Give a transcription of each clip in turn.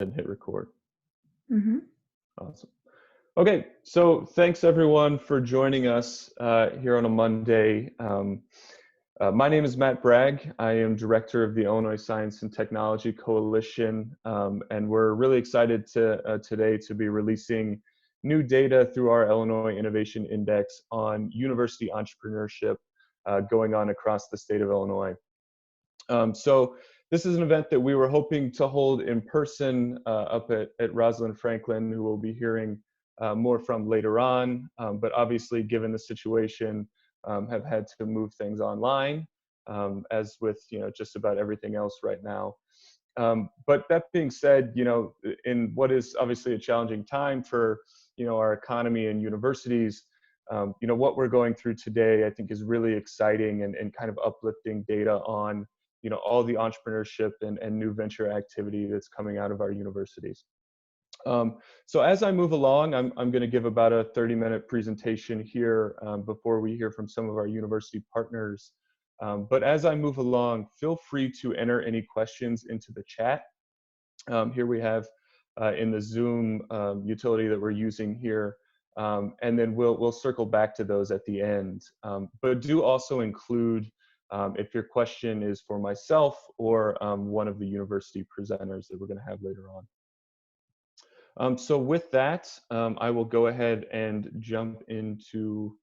And hit record. Mm-hmm. Awesome. Okay, so thanks everyone for joining us here on a Monday. My name is Matt Bragg. I am director of the Illinois Science and Technology Coalition, and we're really excited today to be releasing new data through our Illinois Innovation Index on university entrepreneurship going on across the state of Illinois. So this is an event that we were hoping to hold in person up at Rosalind Franklin, who we'll be hearing more from later on. But obviously, given the situation, have had to move things online, as with just about everything else right now. But that being said, in what is obviously a challenging time for our economy and universities, what we're going through today, I think, is really exciting and kind of uplifting data on all the entrepreneurship and new venture activity that's coming out of our universities. So as I move along, I'm going to give about a 30-minute presentation here before we hear from some of our university partners. But as I move along, feel free to enter any questions into the chat. Here we have in the Zoom utility that we're using here. And then we'll circle back to those at the end. But do also include if your question is for myself or one of the university presenters that we're going to have later on. So with that, I will go ahead and jump into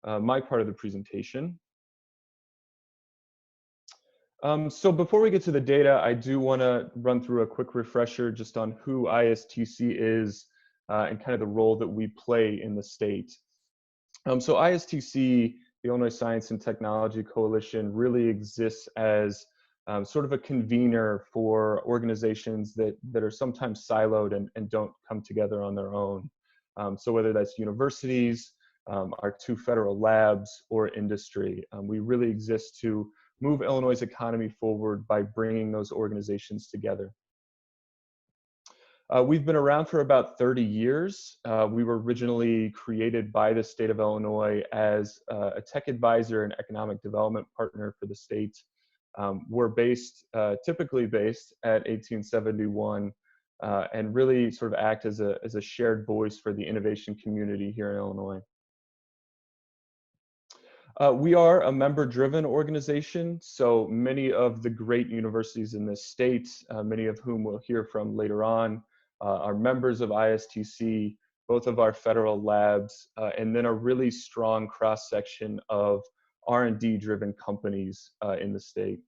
my part of the presentation. So before we get to the data, I do want to run through a quick refresher just on who ISTC is and kind of the role that we play in the state. So ISTC, the Illinois Science and Technology Coalition, really exists as sort of a convener for organizations that are sometimes siloed and don't come together on their own. So whether that's universities, our two federal labs, or industry, we really exist to move Illinois' economy forward by bringing those organizations together. We've been around for about 30 years. We were originally created by the state of Illinois as a tech advisor and economic development partner for the state. We're typically based at 1871, and really sort of act as a shared voice for the innovation community here in Illinois. We are a member-driven organization, so many of the great universities in this state, many of whom we'll hear from later on, are members of ISTC, both of our federal labs, and then a really strong cross-section of R&D-driven companies in the state.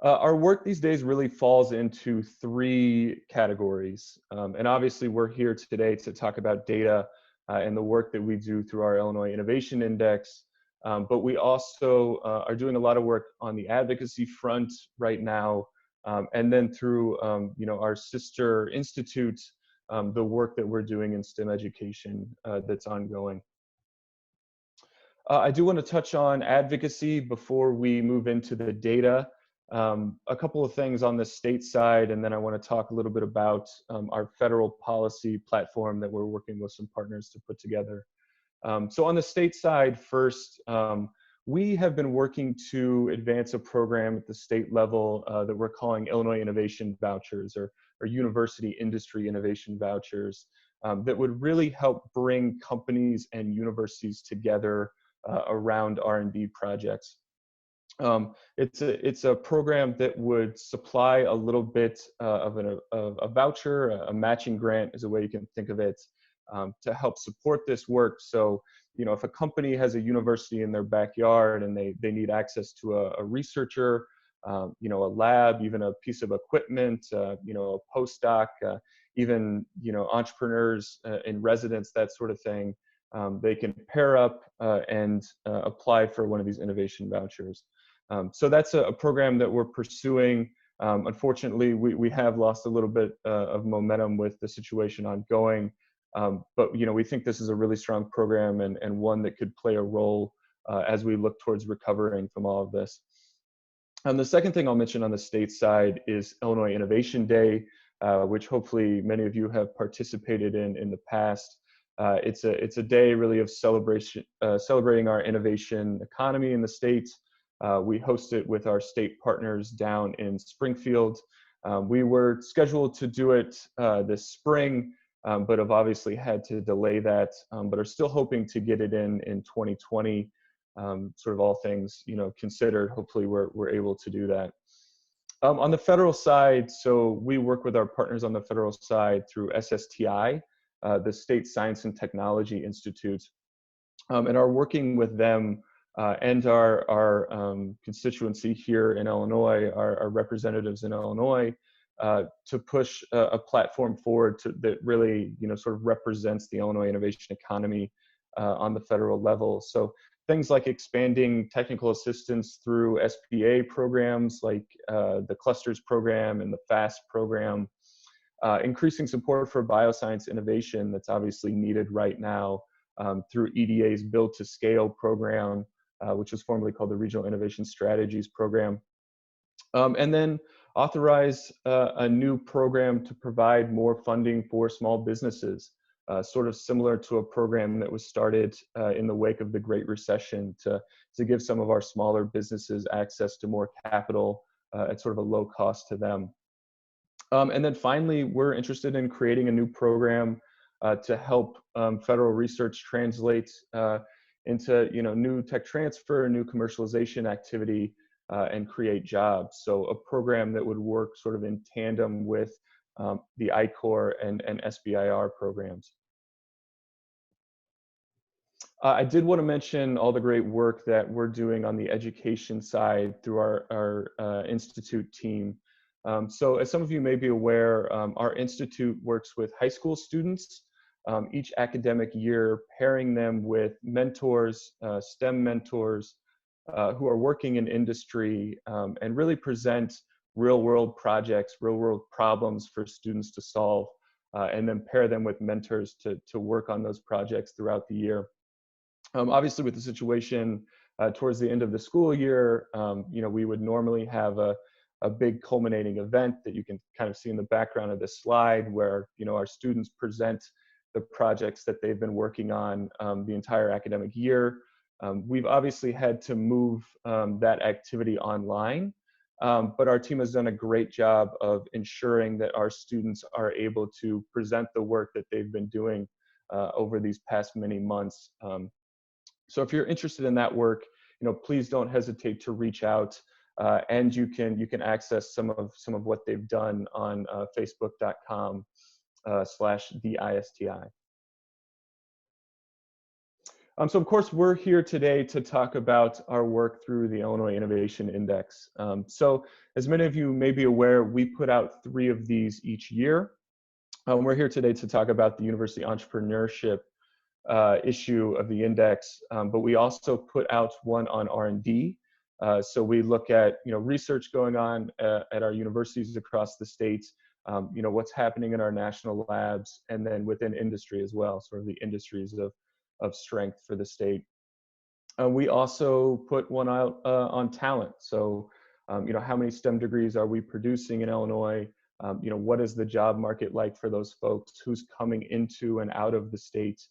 Our work these days really falls into three categories, and obviously we're here today to talk about data and the work that we do through our Illinois Innovation Index. But we also are doing a lot of work on the advocacy front right now, and then through our sister institute, the work that we're doing in STEM education that's ongoing. I do want to touch on advocacy before we move into the data. A couple of things on the state side, and then I want to talk a little bit about our federal policy platform that we're working with some partners to put together. So on the state side first, we have been working to advance a program at the state level that we're calling Illinois Innovation Vouchers, or University Industry Innovation Vouchers, that would really help bring companies and universities together around R&D projects. It's a program that would supply a little bit of a voucher, a matching grant is a way you can think of it, to help support this work. So, if a company has a university in their backyard and they need access to a researcher, a lab, even a piece of equipment, a postdoc, even, entrepreneurs in residence, that sort of thing, they can pair up and apply for one of these innovation vouchers. So that's a program that we're pursuing. Unfortunately, we have lost a little bit of momentum with the situation ongoing, but we think this is a really strong program and one that could play a role as we look towards recovering from all of this. The second thing I'll mention on the state side is Illinois Innovation Day, which hopefully many of you have participated in the past. It's a day really of celebrating our innovation economy in the state. We host it with our state partners down in Springfield. We were scheduled to do it this spring, but have obviously had to delay that, but are still hoping to get it in 2020. Sort of all things considered, hopefully we're able to do that. On the federal side, so we work with our partners on the federal side through SSTI, the State Science and Technology Institute, and are working with them and our constituency here in Illinois, our representatives in Illinois, to push a platform forward that really sort of represents the Illinois innovation economy on the federal level. So things like expanding technical assistance through SBA programs like the Clusters program and the FAST program, increasing support for bioscience innovation that's obviously needed right now through EDA's Build to Scale program, which was formerly called the Regional Innovation Strategies program. And then authorize a new program to provide more funding for small businesses, sort of similar to a program that was started in the wake of the Great Recession to give some of our smaller businesses access to more capital at sort of a low cost to them. And then finally, we're interested in creating a new program to help federal research translate into new tech transfer, new commercialization activity, and create jobs. So a program that would work sort of in tandem with the I-Corps and SBIR programs. I did want to mention all the great work that we're doing on the education side through our institute team. So as some of you may be aware, our institute works with high school students each academic year, pairing them with mentors, STEM mentors, who are working in industry and really present real-world projects, real-world problems for students to solve, and then pair them with mentors to work on those projects throughout the year. Obviously, with the situation towards the end of the school year, we would normally have a big culminating event that you can kind of see in the background of this slide, where our students present the projects that they've been working on the entire academic year. We've obviously had to move that activity online, but our team has done a great job of ensuring that our students are able to present the work that they've been doing over these past many months. So if you're interested in that work, please don't hesitate to reach out, and you can access some of what they've done on facebook.com/the ISTI. So of course, we're here today to talk about our work through the Illinois Innovation Index. So as many of you may be aware, we put out 3 of these each year. We're here today to talk about the University Entrepreneurship issue of the index, but we also put out one on R&D. So we look at research going on at our universities across the state, what's happening in our national labs, and then within industry as well, sort of the industries of strength for the state. We also put one out on talent. So how many STEM degrees are we producing in Illinois? What is the job market like for those folks? Who's coming into and out of the state?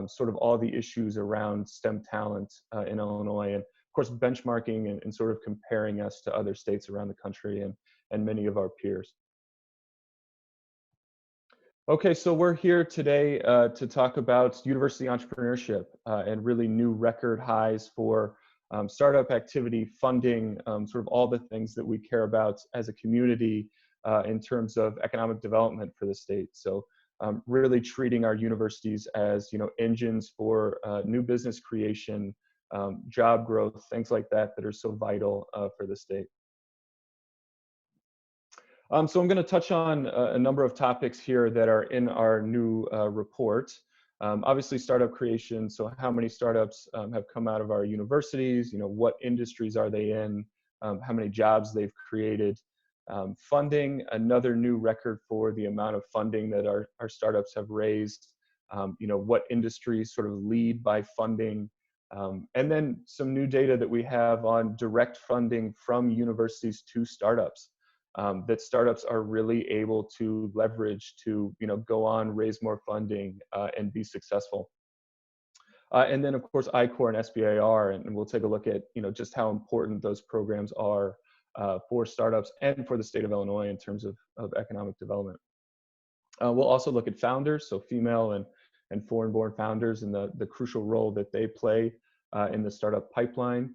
Sort of all the issues around STEM talent in Illinois, and of course benchmarking and sort of comparing us to other states around the country and many of our peers. Okay, so we're here today to talk about university entrepreneurship and really new record highs for startup activity, funding, sort of all the things that we care about as a community in terms of economic development for the state. So really treating our universities as engines for new business creation, job growth, things like that are so vital for the state. So I'm going to touch on a number of topics here that are in our new report. Obviously, startup creation. So how many startups have come out of our universities? What industries are they in? How many jobs they've created? Funding, another new record for the amount of funding that our startups have raised. What industries sort of lead by funding. And then some new data that we have on direct funding from universities to startups. That startups are really able to leverage to go on, raise more funding, and be successful. And then of course I-Corps and SBIR, and we'll take a look at just how important those programs are for startups and for the state of Illinois in terms of economic development. We'll also look at founders, so female and foreign-born founders, and the crucial role that they play in the startup pipeline.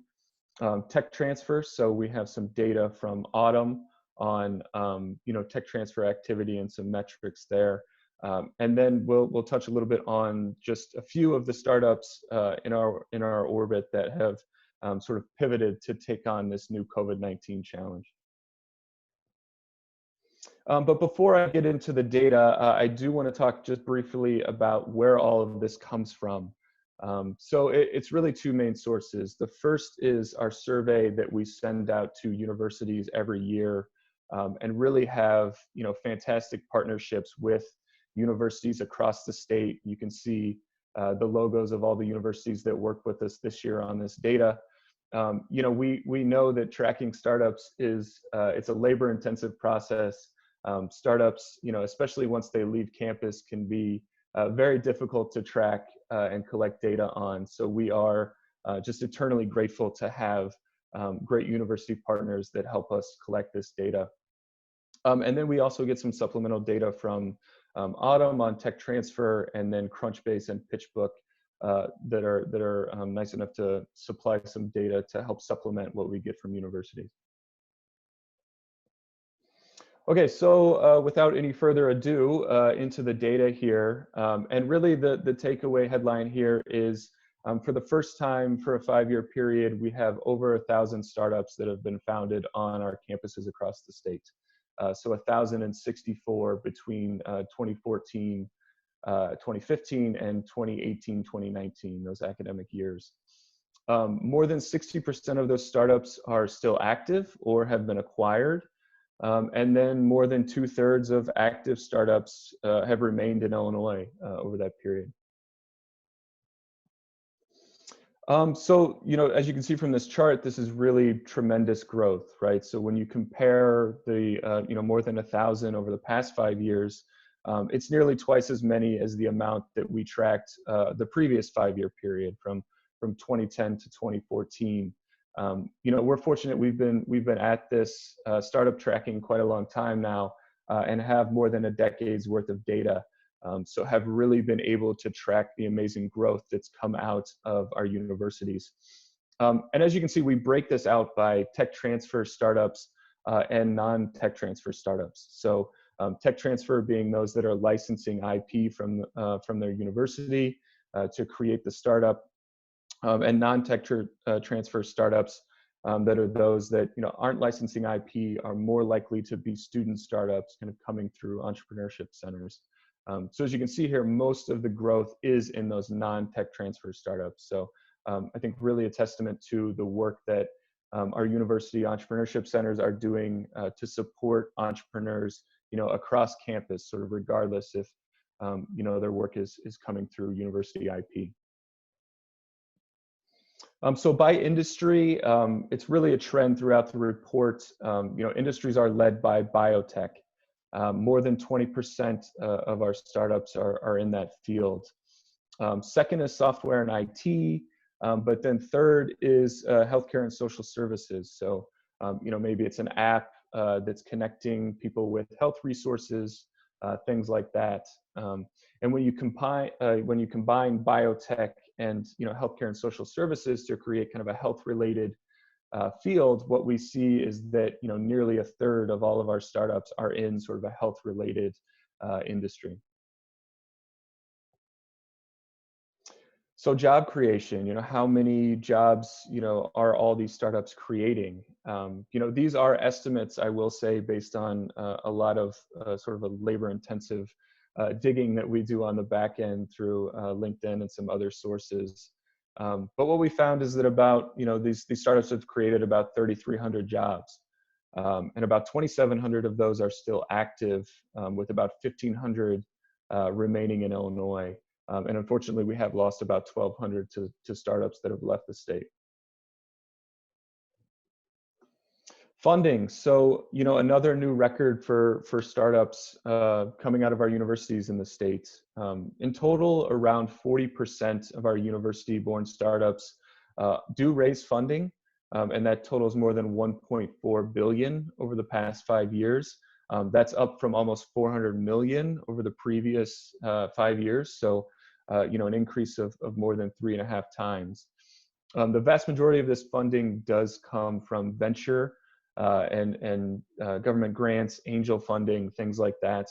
Tech transfer, so we have some data from Autumn on tech transfer activity and some metrics there. And then we'll touch a little bit on just a few of the startups in our orbit that have sort of pivoted to take on this new COVID-19 challenge. But before I get into the data, I do want to talk just briefly about where all of this comes from. So it's really two main sources. The first is our survey that we send out to universities every year, and really have fantastic partnerships with universities across the state. You can see the logos of all the universities that work with us this year on this data. We know that tracking startups is it's a labor-intensive process. Startups, especially once they leave campus, can be very difficult to track and collect data on. So we are just eternally grateful to have great university partners that help us collect this data. And then we also get some supplemental data from Autumn on tech transfer, and then Crunchbase and PitchBook that are nice enough to supply some data to help supplement what we get from universities. Okay, so without any further ado, into the data here. And really the takeaway headline here is, for the first time for a 5-year period, we have over 1,000 startups that have been founded on our campuses across the state. So 1,064 between 2014, 2015, and 2018, 2019, those academic years. More than 60% of those startups are still active or have been acquired. And then more than 2/3 of active startups have remained in Illinois over that period. So, as you can see from this chart, this is really tremendous growth, right? So when you compare the, more than 1,000 over the past 5 years, it's nearly twice as many as the amount that we tracked the previous 5-year period from 2010 to 2014. We're fortunate we've been at this startup tracking quite a long time now, and have more than a decade's worth of data. So have really been able to track the amazing growth that's come out of our universities. And as you can see, we break this out by tech transfer startups and non-tech transfer startups. So tech transfer being those that are licensing IP from their university to create the startup. And non-tech transfer startups that are those that aren't licensing IP, are more likely to be student startups kind of coming through entrepreneurship centers. So as you can see here, most of the growth is in those non-tech transfer startups. So I think really a testament to the work that our university entrepreneurship centers are doing to support entrepreneurs across campus, sort of regardless if their work is coming through university IP. So by industry, it's really a trend throughout the report. Industries are led by biotech. More than 20% of our startups are in that field. Second is software and IT, but then third is healthcare and social services. So, maybe it's an app that's connecting people with health resources, things like that. And when you combine biotech and healthcare and social services to create kind of a health-related field, what we see is that nearly 1/3 of all of our startups are in sort of a health-related industry. So job creation, how many jobs are all these startups creating? These are estimates, I will say, based on a lot of sort of a labor-intensive digging that we do on the back end through LinkedIn and some other sources. But what we found is that about, these startups have created about 3,300 jobs. And about 2,700 of those are still active, with about 1,500 remaining in Illinois. And unfortunately, we have lost about 1,200 to startups that have left the state. Funding. So, another new record for startups coming out of our universities in the state. In total, around 40% of our university-born startups do raise funding. and that totals more than 1.4 billion over the past 5 years. That's up from almost 400 million over the previous 5 years. So, an increase of more than 3.5 times. The vast majority of this funding does come from venture and government grants, angel funding, things like that.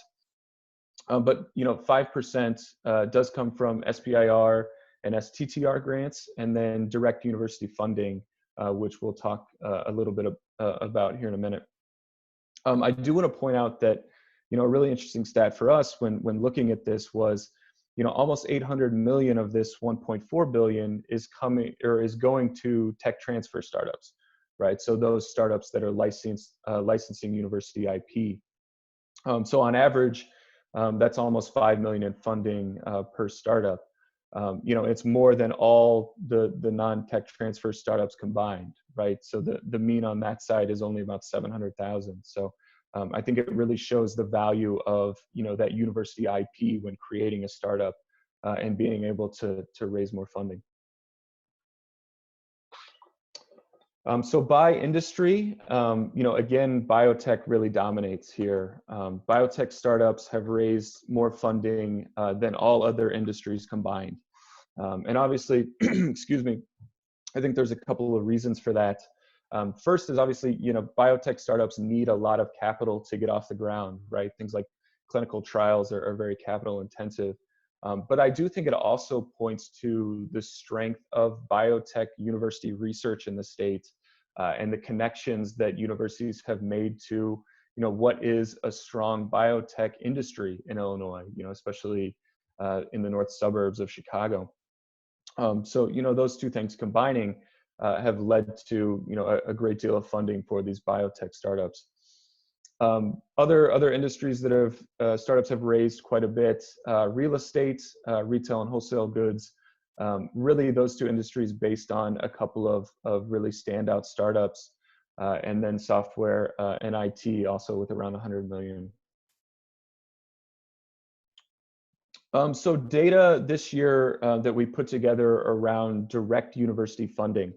But 5% does come from SBIR and STTR grants, and then direct university funding, which we'll talk a little bit about here in a minute. I do want to point out that a really interesting stat for us when looking at this was almost 800 million of this 1.4 billion is going to tech transfer startups, right? So those startups that are licensing university IP. So on average, that's almost 5 million in funding per startup. It's more than all the non-tech transfer startups combined, right? So the mean on that side is only about 700,000. So I think it really shows the value of that university IP when creating a startup and being able to raise more funding. So by industry, again, biotech really dominates here. Biotech startups have raised more funding than all other industries combined. And obviously, excuse me, I think there's a couple of reasons for that. First is obviously, biotech startups need a lot of capital to get off the ground, right? Things like clinical trials are very capital intensive. But I do think it also points to the strength of biotech university research in the state and the connections that universities have made to, what is a strong biotech industry in Illinois, especially in the north suburbs of Chicago. So, those two things combining have led to, a great deal of funding for these biotech startups. Other industries that have startups have raised quite a bit: real estate, retail and wholesale goods. Really, those two industries based on a couple of really standout startups, and then software and IT also with around 100 million. So data this year that we put together around direct university funding.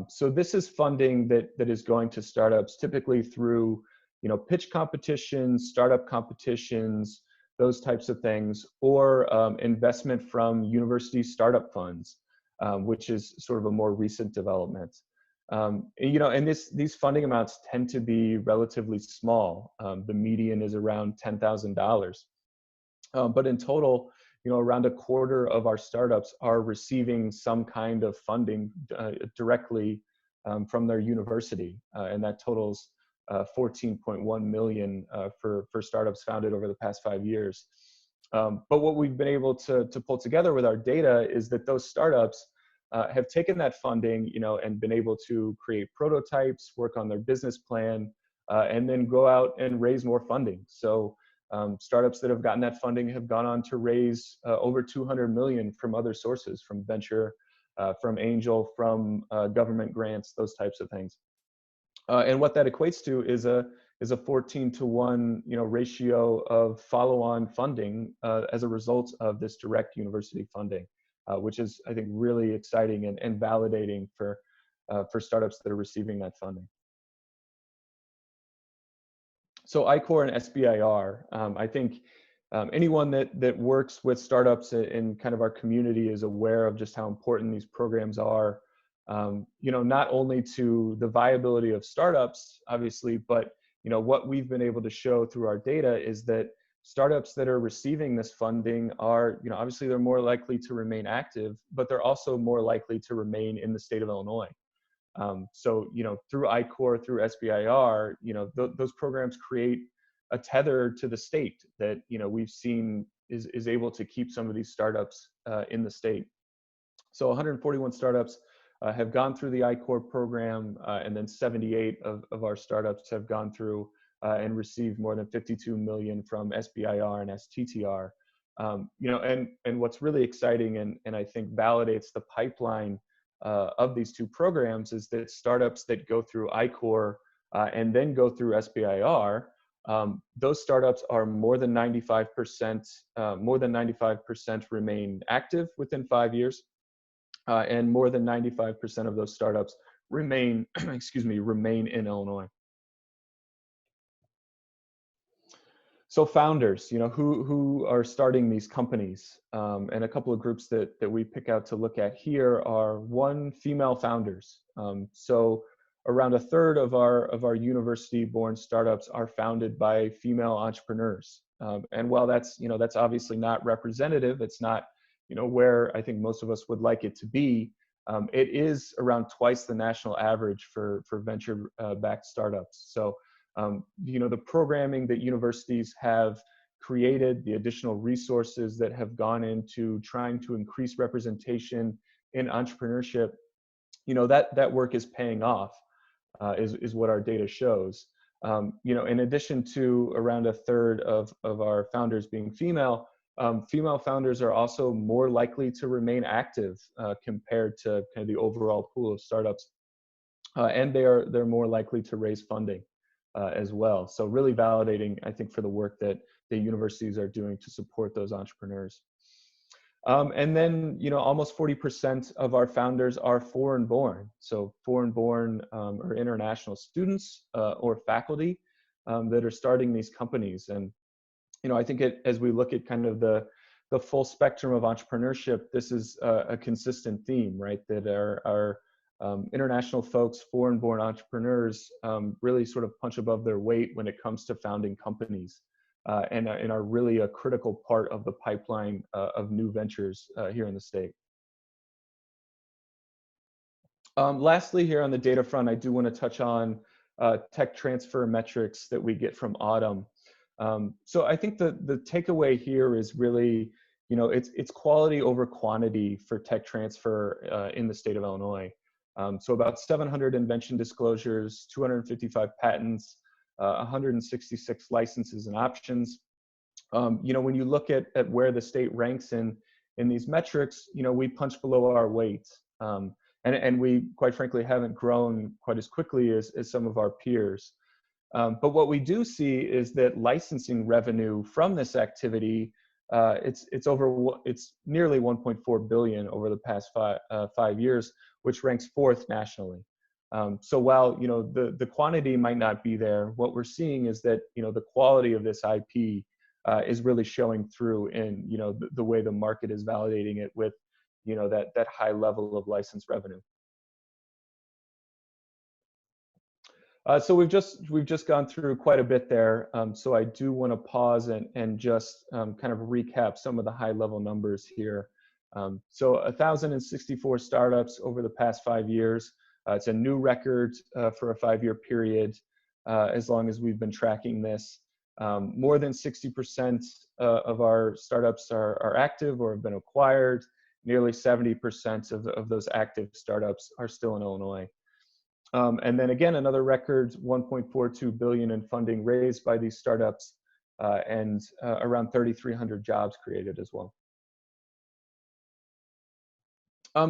So this is funding that is going to startups typically through pitch competitions, startup competitions, those types of things, or investment from university startup funds, which is sort of a more recent development. And these funding amounts tend to be relatively small. The median is around $10,000. But in total, around a quarter of our startups are receiving some kind of funding directly from their university, and that totals 14.1 million for startups founded over the past 5 years. But what we've been able to pull together with our data is that those startups have taken that funding, and been able to create prototypes, work on their business plan, and then go out and raise more funding. So startups that have gotten that funding have gone on to raise over 200 million from other sources, from venture, from angel, from government grants, those types of things. And what that equates to is a 14-to-1 ratio of follow-on funding as a result of this direct university funding, which is, I think, really exciting and validating for startups that are receiving that funding. So I-Corps and SBIR, I think anyone that works with startups in kind of our community is aware of just how important these programs are, not only to the viability of startups, obviously, but what we've been able to show through our data is that startups that are receiving this funding are, obviously they're more likely to remain active, but they're also more likely to remain in the state of Illinois. So, through I-Corps, through SBIR, those programs create a tether to the state that, we've seen is able to keep some of these startups in the state. So 141 startups have gone through the I-Corps program, and then 78 of our startups have gone through and received more than 52 million from SBIR and STTR. And what's really exciting and I think validates the pipeline of these two programs is that startups that go through I-Corps and then go through SBIR, those startups are more than 95% remain active within 5 years, and more than 95% of those startups remain, excuse me, remain in Illinois. So founders, who are starting these companies, and a couple of groups that we pick out to look at here are one, female founders. So around a third of our university-born startups are founded by female entrepreneurs. And while that's obviously not representative, it's not where I think most of us would like it to be. It is around twice the national average for venture-backed startups. So the programming that universities have created, the additional resources that have gone into trying to increase representation in entrepreneurship, that work is paying off, is what our data shows. In addition to around a third of our founders being female, female founders are also more likely to remain active compared to kind of the overall pool of startups, and they're more likely to raise funding as well. So really validating, I think, for the work that the universities are doing to support those entrepreneurs. And then, almost 40% of our founders are foreign-born. So foreign-born or international students or faculty that are starting these companies. And, I think as we look at kind of the full spectrum of entrepreneurship, this is a consistent theme, right? That our international folks, foreign-born entrepreneurs, really sort of punch above their weight when it comes to founding companies, and are really a critical part of the pipeline of new ventures here in the state. Lastly, here on the data front, I do want to touch on tech transfer metrics that we get from Autumn. So I think the takeaway here is really, it's quality over quantity for tech transfer in the state of Illinois. So about 700 invention disclosures, 255 patents, 166 licenses and options. When you look at where the state ranks in these metrics, we punch below our weight. And we, quite frankly, haven't grown quite as quickly as some of our peers. But what we do see is that licensing revenue from this activity, it's nearly 1.4 billion over the past 5 years, which ranks 4th nationally. So while the quantity might not be there, what we're seeing is that the quality of this IP is really showing through in the way the market is validating it with that high level of license revenue. So we've just gone through quite a bit there. So I do want to pause and just kind of recap some of the high level numbers here. So 1,064 startups over the past 5 years. It's a new record for a 5-year period, as long as we've been tracking this. More than 60% of our startups are active or have been acquired. Nearly 70% of those active startups are still in Illinois. And then again, another record, 1.42 billion in funding raised by these startups, and around 3,300 jobs created as well.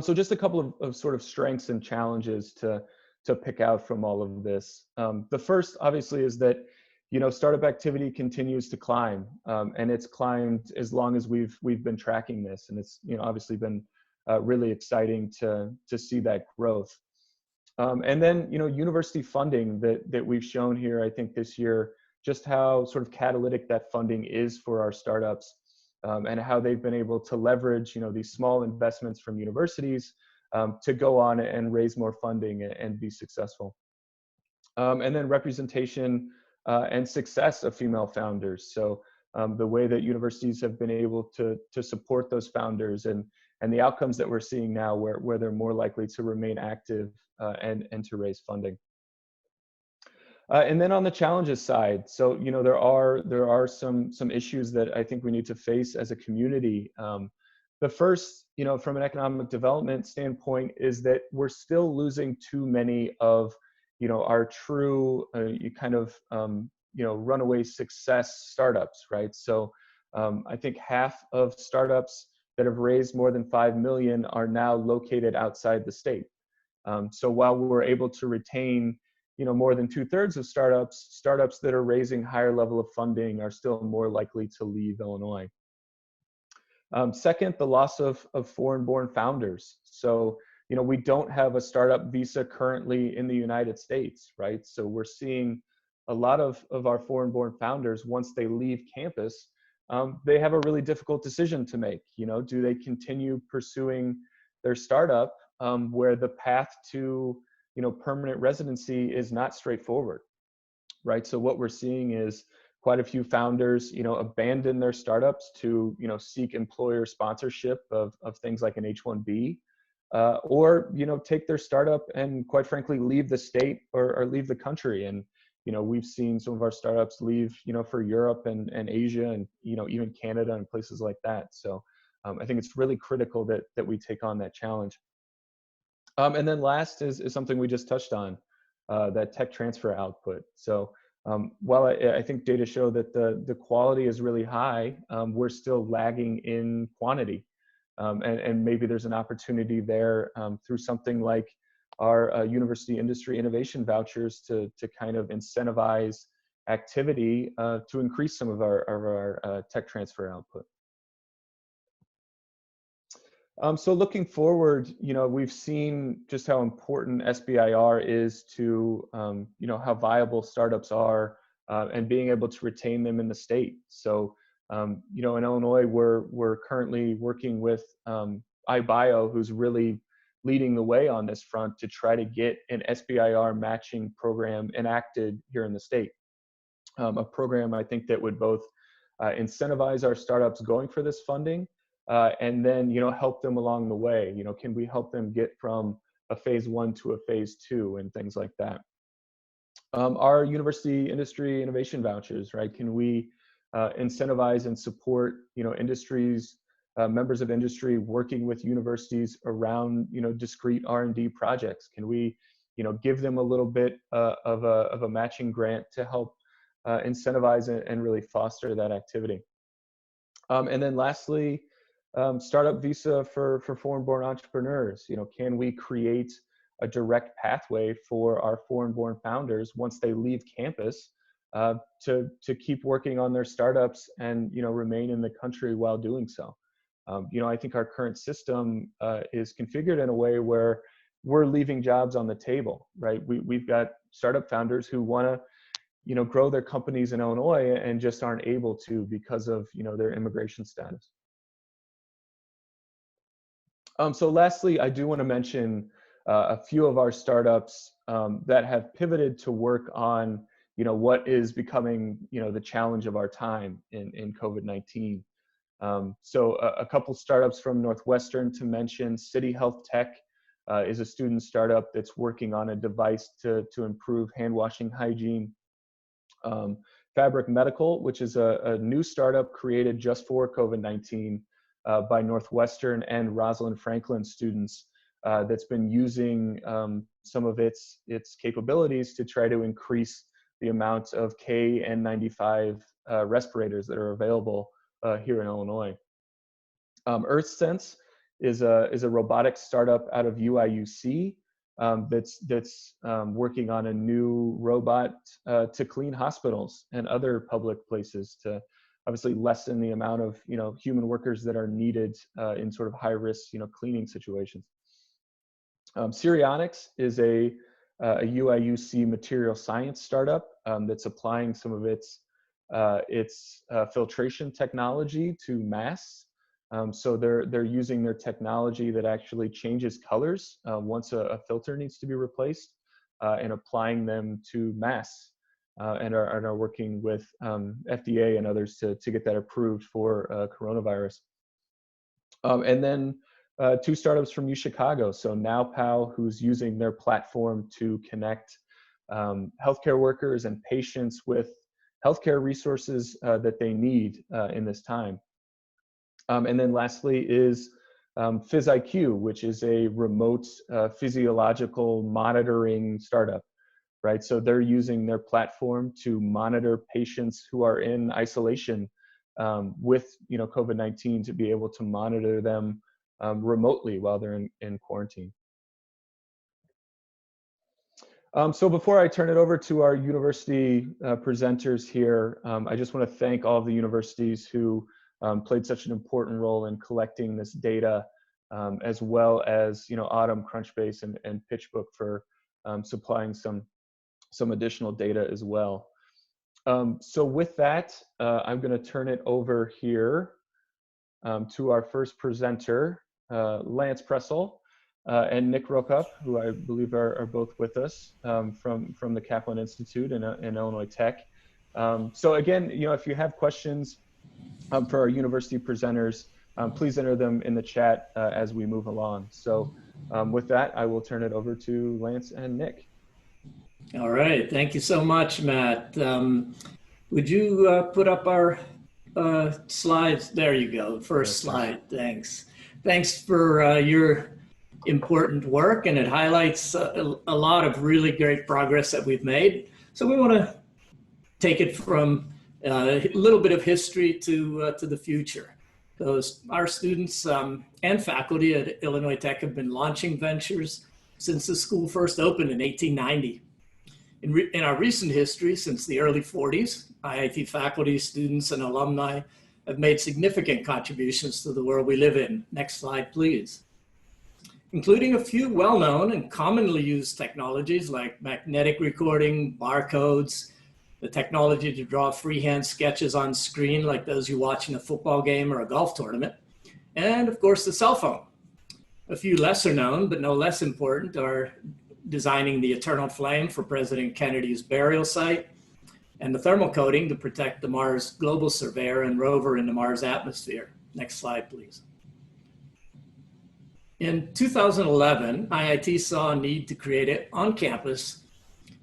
So just a couple of sort of strengths and challenges to pick out from all of this. The first, obviously, is that startup activity continues to climb, and it's climbed as long as we've been tracking this, and it's obviously been really exciting to see that growth. And then university funding that we've shown here, I think this year, just how sort of catalytic that funding is for our startups. And how they've been able to leverage, these small investments from universities to go on and raise more funding and be successful. And then representation and success of female founders. So the way that universities have been able to support those founders and the outcomes that we're seeing now, where they're more likely to remain active and to raise funding. And then on the challenges side, so there are some issues that I think we need to face as a community. The first, from an economic development standpoint, is that we're still losing too many of our true runaway success startups, right? So I think half of startups that have raised more than 5 million are now located outside the state. So while we're able to retain more than 2/3 of startups that are raising higher level of funding are still more likely to leave Illinois. Second, the loss of foreign-born founders. So, we don't have a startup visa currently in the United States, right? So we're seeing a lot of our foreign-born founders, once they leave campus, they have a really difficult decision to make. Do they continue pursuing their startup where the path to permanent residency is not straightforward, right? So what we're seeing is quite a few founders, abandon their startups to, seek employer sponsorship of things like an H-1B, or, take their startup and quite frankly, leave the state or leave the country. And, we've seen some of our startups leave, for Europe and Asia and, even Canada and places like that. So I think it's really critical that we take on that challenge. And then last is something we just touched on, that tech transfer output. So while I think data show that the quality is really high, we're still lagging in quantity. And maybe there's an opportunity there through something like our university industry innovation vouchers to kind of incentivize activity to increase some of our tech transfer output. So looking forward, we've seen just how important SBIR is to, how viable startups are and being able to retain them in the state. So, in Illinois, we're currently working with iBio, who's really leading the way on this front to try to get an SBIR matching program enacted here in the state. A program I think that would both incentivize our startups going for this funding, and then help them along the way. Can we help them get from a phase 1 to a phase 2 and things like that? Our university industry innovation vouchers, right? Can we incentivize and support industries, members of industry working with universities around discrete R&D projects? Can we give them a little bit of a matching grant to help incentivize and really foster that activity? And then lastly, startup visa for foreign-born entrepreneurs. Can we create a direct pathway for our foreign-born founders once they leave campus to keep working on their startups and remain in the country while doing so? I think our current system is configured in a way where we're leaving jobs on the table, right? We've got startup founders who want to grow their companies in Illinois and just aren't able to because of their immigration status. So lastly, I do want to mention a few of our startups that have pivoted to work on, what is becoming, the challenge of our time in COVID-19. So a couple startups from Northwestern to mention. City Health Tech is a student startup that's working on a device to improve hand washing hygiene. Fabric Medical, which is a new startup created just for COVID-19 by Northwestern and Rosalind Franklin students, that's been using some of its capabilities to try to increase the amount of KN95 respirators that are available here in Illinois. EarthSense is a robotics startup out of UIUC that's working on a new robot to clean hospitals and other public places to obviously lessen the amount of human workers that are needed in sort of high risk cleaning situations. Sirionics is a UIUC material science startup that's applying some of its filtration technology to masks. So they're using their technology that actually changes colors once a filter needs to be replaced, and applying them to masks, and are working with FDA and others to get that approved for coronavirus. And then two startups from UChicago. So NowPow, who's using their platform to connect healthcare workers and patients with healthcare resources that they need in this time. And then lastly is PhysIQ, which is a remote physiological monitoring startup, right? So they're using their platform to monitor patients who are in isolation with COVID-19 to be able to monitor them remotely while they're in quarantine. So before I turn it over to our university presenters here, I just want to thank all of the universities who played such an important role in collecting this data as well as Atom, Crunchbase, and PitchBook for supplying some additional data as well. So with that, I'm going to turn it over here to our first presenter, Lance Pressel and Nick Rokup, who I believe are both with us from the Kaplan Institute in Illinois Tech. So again, if you have questions for our university presenters, please enter them in the chat as we move along. So with that, I will turn it over to Lance and Nick. All right, thank you so much, Matt. Would you put up our slides? There you go, first slide, thanks. Thanks for your important work, and it highlights a lot of really great progress that we've made. So we want to take it from a little bit of history to the future. Those our students and faculty at Illinois Tech have been launching ventures since the school first opened in 1890. In our recent history, since the early 40s, IIT faculty, students, and alumni have made significant contributions to the world we live in. Next slide, please. Including a few well-known and commonly used technologies like magnetic recording, barcodes, the technology to draw freehand sketches on screen like those you watch in a football game or a golf tournament, and of course the cell phone. A few lesser known, but no less important, are designing the eternal flame for President Kennedy's burial site, and the thermal coating to protect the Mars Global Surveyor and rover in the Mars atmosphere. Next slide, please. In 2011, IIT saw a need to create it on campus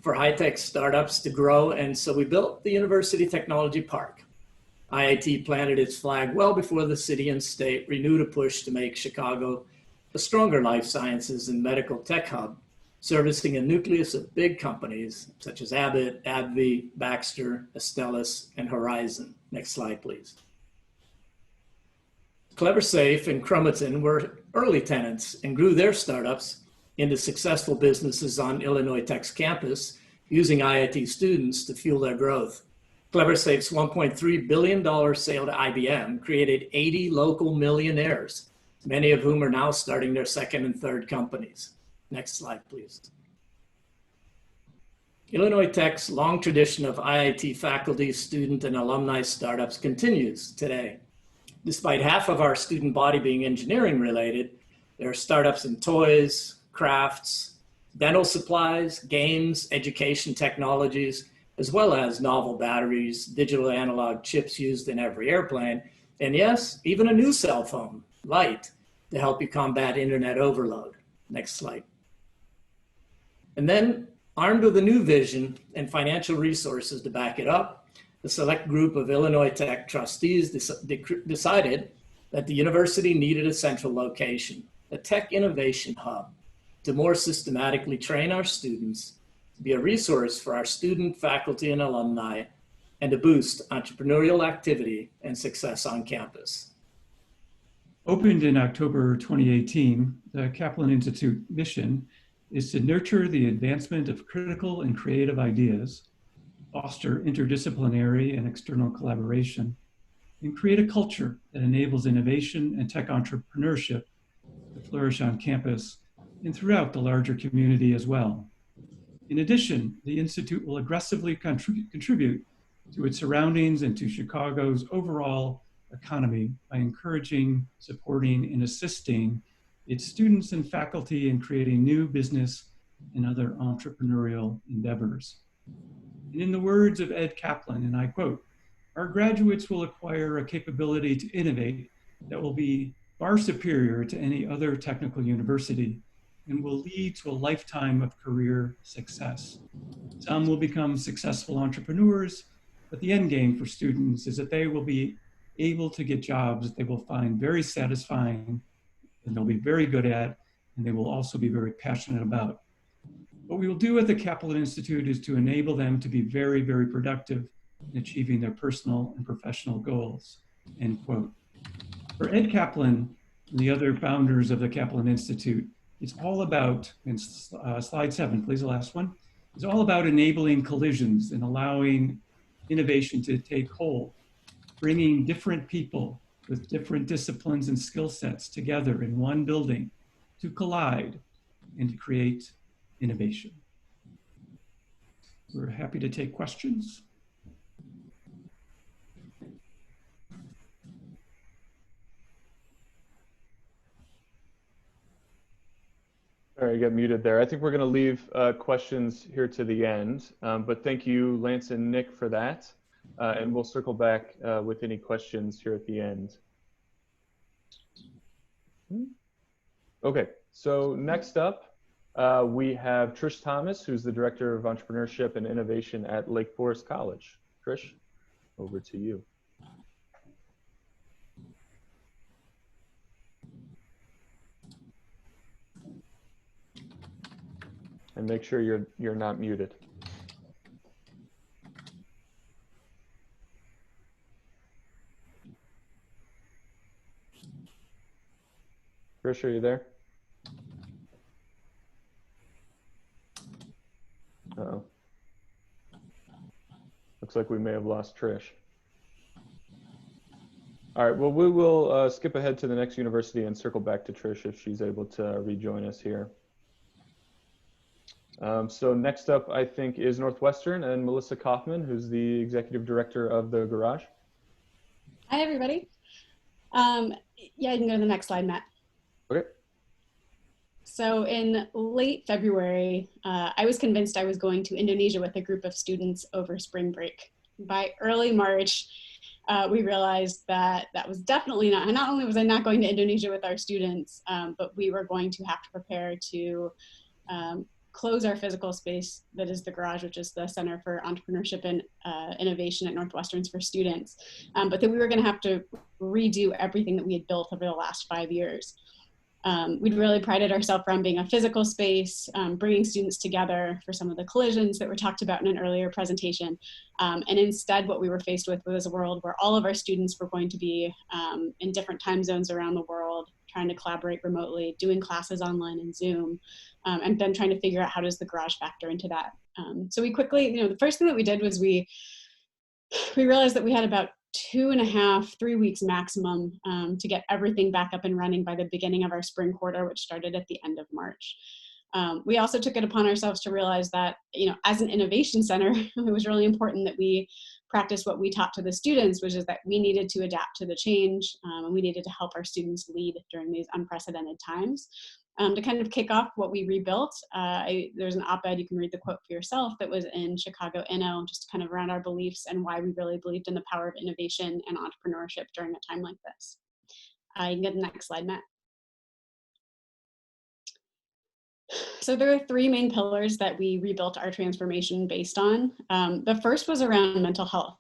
for high-tech startups to grow, and so we built the University Technology Park. IIT planted its flag well before the city and state renewed a push to make Chicago a stronger life sciences and medical tech hub, servicing a nucleus of big companies such as Abbott, AbbVie, Baxter, Astellas, and Horizon. Next slide, please. CleverSafe and Chromatin were early tenants and grew their startups into successful businesses on Illinois Tech's campus, using IIT students to fuel their growth. CleverSafe's $1.3 billion sale to IBM created 80 local millionaires, many of whom are now starting their second and third companies. Next slide, please. Illinois Tech's long tradition of IIT faculty, student, and alumni startups continues today. Despite half of our student body being engineering related, there are startups in toys, crafts, dental supplies, games, education technologies, as well as novel batteries, digital analog chips used in every airplane, and yes, even a new cell phone, Light, to help you combat internet overload. Next slide. And then, armed with a new vision and financial resources to back it up, the select group of Illinois Tech trustees decided that the university needed a central location, a tech innovation hub, to more systematically train our students, to be a resource for our student, faculty, and alumni, and to boost entrepreneurial activity and success on campus. Opened in October 2018, the Kaplan Institute mission is to nurture the advancement of critical and creative ideas, foster interdisciplinary and external collaboration, and create a culture that enables innovation and tech entrepreneurship to flourish on campus and throughout the larger community as well. In addition, the Institute will aggressively contribute to its surroundings and to Chicago's overall economy by encouraging, supporting, and assisting its students and faculty in creating new business and other entrepreneurial endeavors. And in the words of Ed Kaplan, and I quote, "Our graduates will acquire a capability to innovate that will be far superior to any other technical university and will lead to a lifetime of career success. Some will become successful entrepreneurs, but the end game for students is that they will be able to get jobs that they will find very satisfying and they'll be very good at, and they will also be very passionate about. What we will do at the Kaplan Institute is to enable them to be very, very productive in achieving their personal and professional goals," end quote. For Ed Kaplan and the other founders of the Kaplan Institute, it's all about, and slide 7, please, the last one, it's all about enabling collisions and allowing innovation to take hold, bringing different people with different disciplines and skill sets together in one building to collide and to create innovation. We're happy to take questions. Sorry, I got muted there. I think we're going to leave questions here to the end, but thank you, Lance and Nick, for that. And we'll circle back with any questions here at the end. Okay, so next up, we have Trish Thomas, who's the Director of Entrepreneurship and Innovation at Lake Forest College. Trish, over to you. And make sure you're not muted. Trish, are you there? Uh-oh. Looks like we may have lost Trish. All right, well, we will skip ahead to the next university and circle back to Trish if she's able to rejoin us here. So next up, I think, is Northwestern and Melissa Kaufman, who's the Executive Director of the Garage. Hi, everybody. Yeah, you can go to the next slide, Matt. Okay. So in late February, I was convinced I was going to Indonesia with a group of students over spring break. By early March, we realized that that was definitely not only was I not going to Indonesia with our students, but we were going to have to prepare to close our physical space that is the Garage, which is the Center for Entrepreneurship and Innovation at Northwestern's for students. But then we were going to have to redo everything that we had built over the last 5 years. We'd really prided ourselves around being a physical space, bringing students together for some of the collisions that were talked about in an earlier presentation. And instead, what we were faced with was a world where all of our students were going to be in different time zones around the world, trying to collaborate remotely, doing classes online in Zoom, and then trying to figure out how does the Garage factor into that. So we quickly, the first thing that we did was we realized that we had about 2.5, 3 weeks maximum to get everything back up and running by the beginning of our spring quarter, which started at the end of March. We also took it upon ourselves to realize that, as an innovation center, it was really important that we practice what we taught to the students, which is that we needed to adapt to the change, and we needed to help our students lead during these unprecedented times. To kind of kick off what we rebuilt, there's an op-ed, you can read the quote for yourself, that was in Chicago Inno, just to kind of round our beliefs and why we really believed in the power of innovation and entrepreneurship during a time like this. You can get the next slide, Matt. So there are 3 main pillars that we rebuilt our transformation based on. The first was around mental health.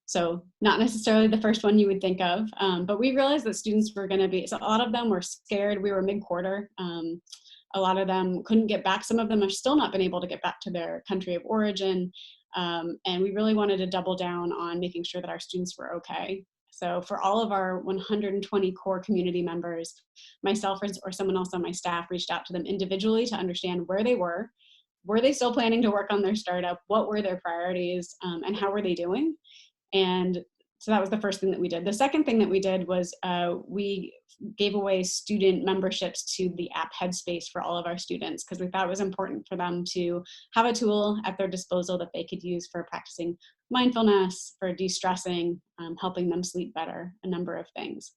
So not necessarily the first one you would think of, but we realized that students were going to be, so a lot of them were scared. We were mid-quarter. A lot of them couldn't get back. Some of them have still not been able to get back to their country of origin. And we really wanted to double down on making sure that our students were okay. So for all of our 120 core community members, myself or someone else on my staff reached out to them individually to understand where they were they still planning to work on their startup, what were their priorities, and how were they doing? And so that was the first thing that we did. The second thing that we did was we gave away student memberships to the app Headspace for all of our students, because we thought it was important for them to have a tool at their disposal that they could use for practicing mindfulness, for de-stressing, helping them sleep better, a number of things.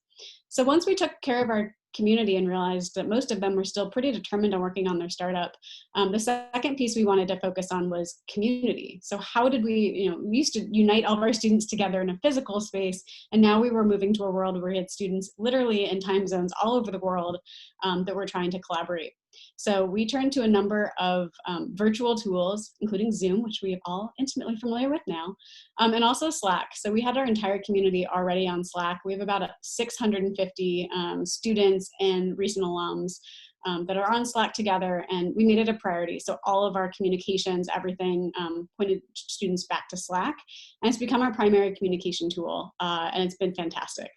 So once we took care of our community and realized that most of them were still pretty determined on working on their startup, the second piece we wanted to focus on was community. So how did we used to unite all of our students together in a physical space, and now we were moving to a world where we had students literally in time zones all over the world that were trying to collaborate. So we turned to a number of virtual tools, including Zoom, which we are all intimately familiar with now, and also Slack. So we had our entire community already on Slack. We have about 650 students and recent alums that are on Slack together, and we made it a priority. So all of our communications, everything pointed students back to Slack, and it's become our primary communication tool, and it's been fantastic.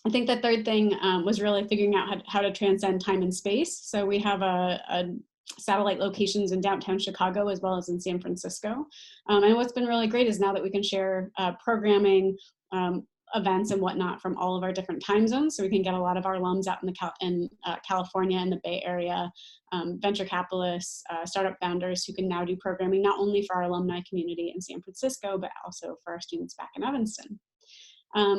I think the third thing was really figuring out how to transcend time and space. So we have a satellite locations in downtown Chicago as well as in San Francisco. And what's been really great is now that we can share programming, events and whatnot from all of our different time zones. So we can get a lot of our alums out in California and the Bay Area, venture capitalists, startup founders who can now do programming, not only for our alumni community in San Francisco, but also for our students back in Evanston.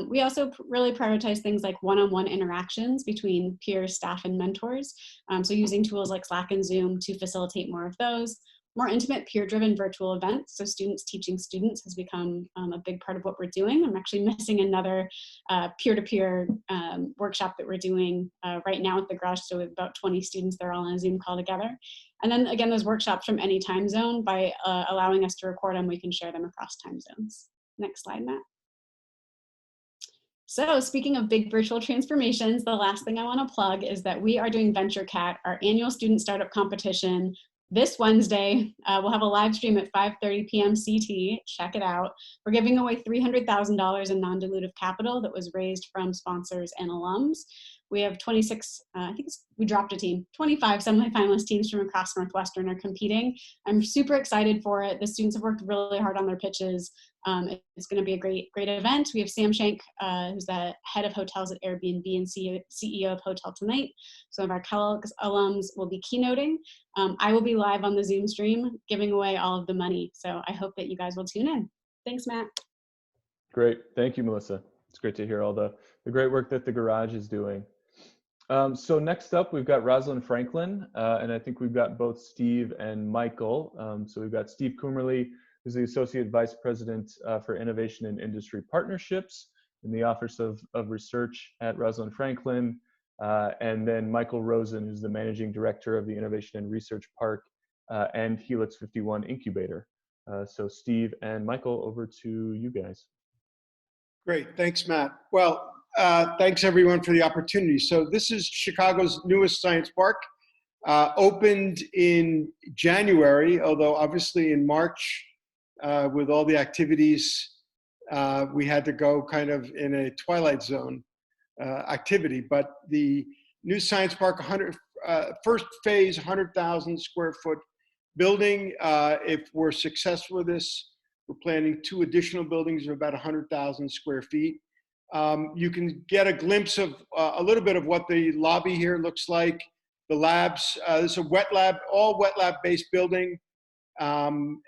We also really prioritize things like one-on-one interactions between peers, staff, and mentors. So using tools like Slack and Zoom to facilitate more of those. More intimate peer-driven virtual events. So students teaching students has become a big part of what we're doing. I'm actually missing another peer-to-peer workshop that we're doing right now at the garage. So we have about 20 students, they're all on a Zoom call together. And then again, those workshops from any time zone, by allowing us to record them, we can share them across time zones. Next slide, Matt. So speaking of big virtual transformations, the last thing I want to plug is that we are doing VentureCat, our annual student startup competition, this Wednesday. We'll have a live stream at 5:30 p.m. CT. Check it out. We're giving away $300,000 in non-dilutive capital that was raised from sponsors and alums. We have 26, we dropped a team, 25 semifinalist teams from across Northwestern are competing. I'm super excited for it. The students have worked really hard on their pitches. It's going to be a great event. We have Sam Shank, who's the head of hotels at Airbnb and CEO of Hotel Tonight. Some of our Kellogg alums will be keynoting. I will be live on the Zoom stream giving away all of the money. So I hope that you guys will tune in. Thanks, Matt. Great. Thank you, Melissa. It's great to hear all the great work that the garage is doing. So next up, we've got Rosalind Franklin, and I think we've got both Steve and Michael. So we've got Steve Coomerly, who's the Associate Vice President for Innovation and Industry Partnerships in the Office of Research at Rosalind Franklin, and then Michael Rosen, who's the Managing Director of the Innovation and Research Park and Helix 51 Incubator. So Steve and Michael, over to you guys. Great, thanks, Matt. Well, thanks everyone for the opportunity. So this is Chicago's newest science park, opened in January, although obviously in March, with all the activities, we had to go kind of in a twilight zone activity. But the new science park, first phase, 100,000 square foot building. If we're successful with this, we're planning 2 additional buildings of about 100,000 square feet. You can get a glimpse of a little bit of what the lobby here looks like. The labs, this is a wet lab, all wet lab based building. Rosalind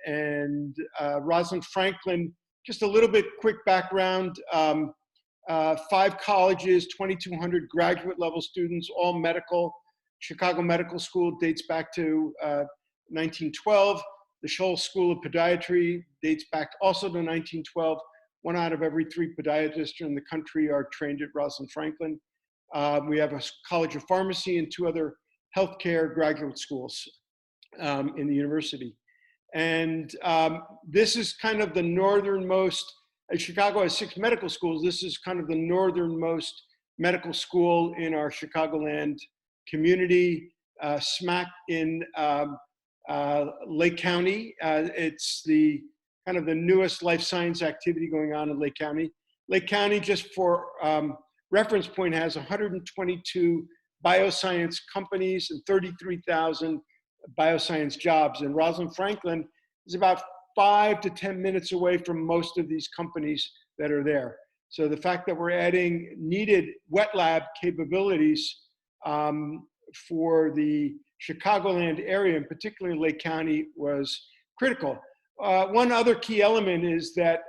Franklin, just a little bit quick background, 5 colleges, 2,200 graduate level students, all medical. Chicago Medical School dates back to 1912. The Scholl School of Podiatry dates back also to 1912. 1 out of every 3 podiatrists in the country are trained at Rosalind Franklin. We have a College of Pharmacy and 2 other healthcare graduate schools in the university. And this is kind of the northernmost, Chicago has 6 medical schools. This is kind of the northernmost medical school in our Chicagoland community, smack in Lake County. It's the kind of the newest life science activity going on in Lake County. Lake County, just for reference point, has 122 bioscience companies and 33,000 bioscience jobs. And Rosalind Franklin is about 5 to 10 minutes away from most of these companies that are there. So the fact that we're adding needed wet lab capabilities for the Chicagoland area, and particularly Lake County, was critical. One other key element is that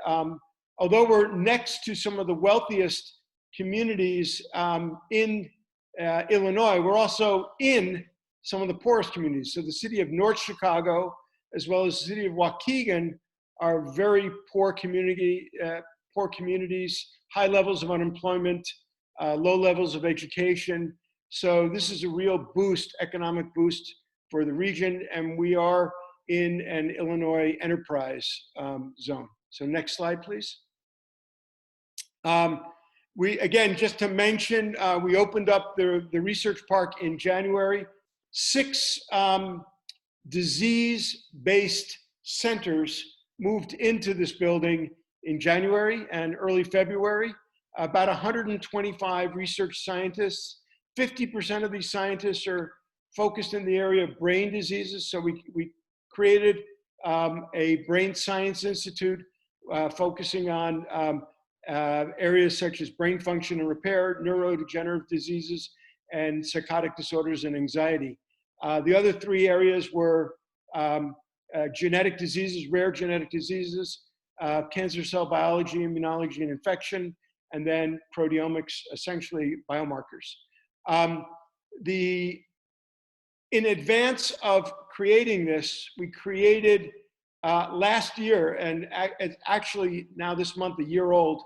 although we're next to some of the wealthiest communities in Illinois, we're also in some of the poorest communities. So the city of North Chicago, as well as the city of Waukegan, are very poor communities, high levels of unemployment, low levels of education. So this is a real boost, economic boost for the region, and we are in an Illinois enterprise zone. So next slide, please. Again, just to mention, we opened up the research park in January. 6 disease-based centers moved into this building in January and early February. About 125 research scientists. 50% of these scientists are focused in the area of brain diseases. So we created a brain science institute focusing on areas such as brain function and repair, neurodegenerative diseases, and psychotic disorders and anxiety. The other three areas were genetic diseases, rare genetic diseases, cancer cell biology, immunology, and infection, and then proteomics, essentially biomarkers. In advance of creating this, we created last year, and it's actually now this month, a year old,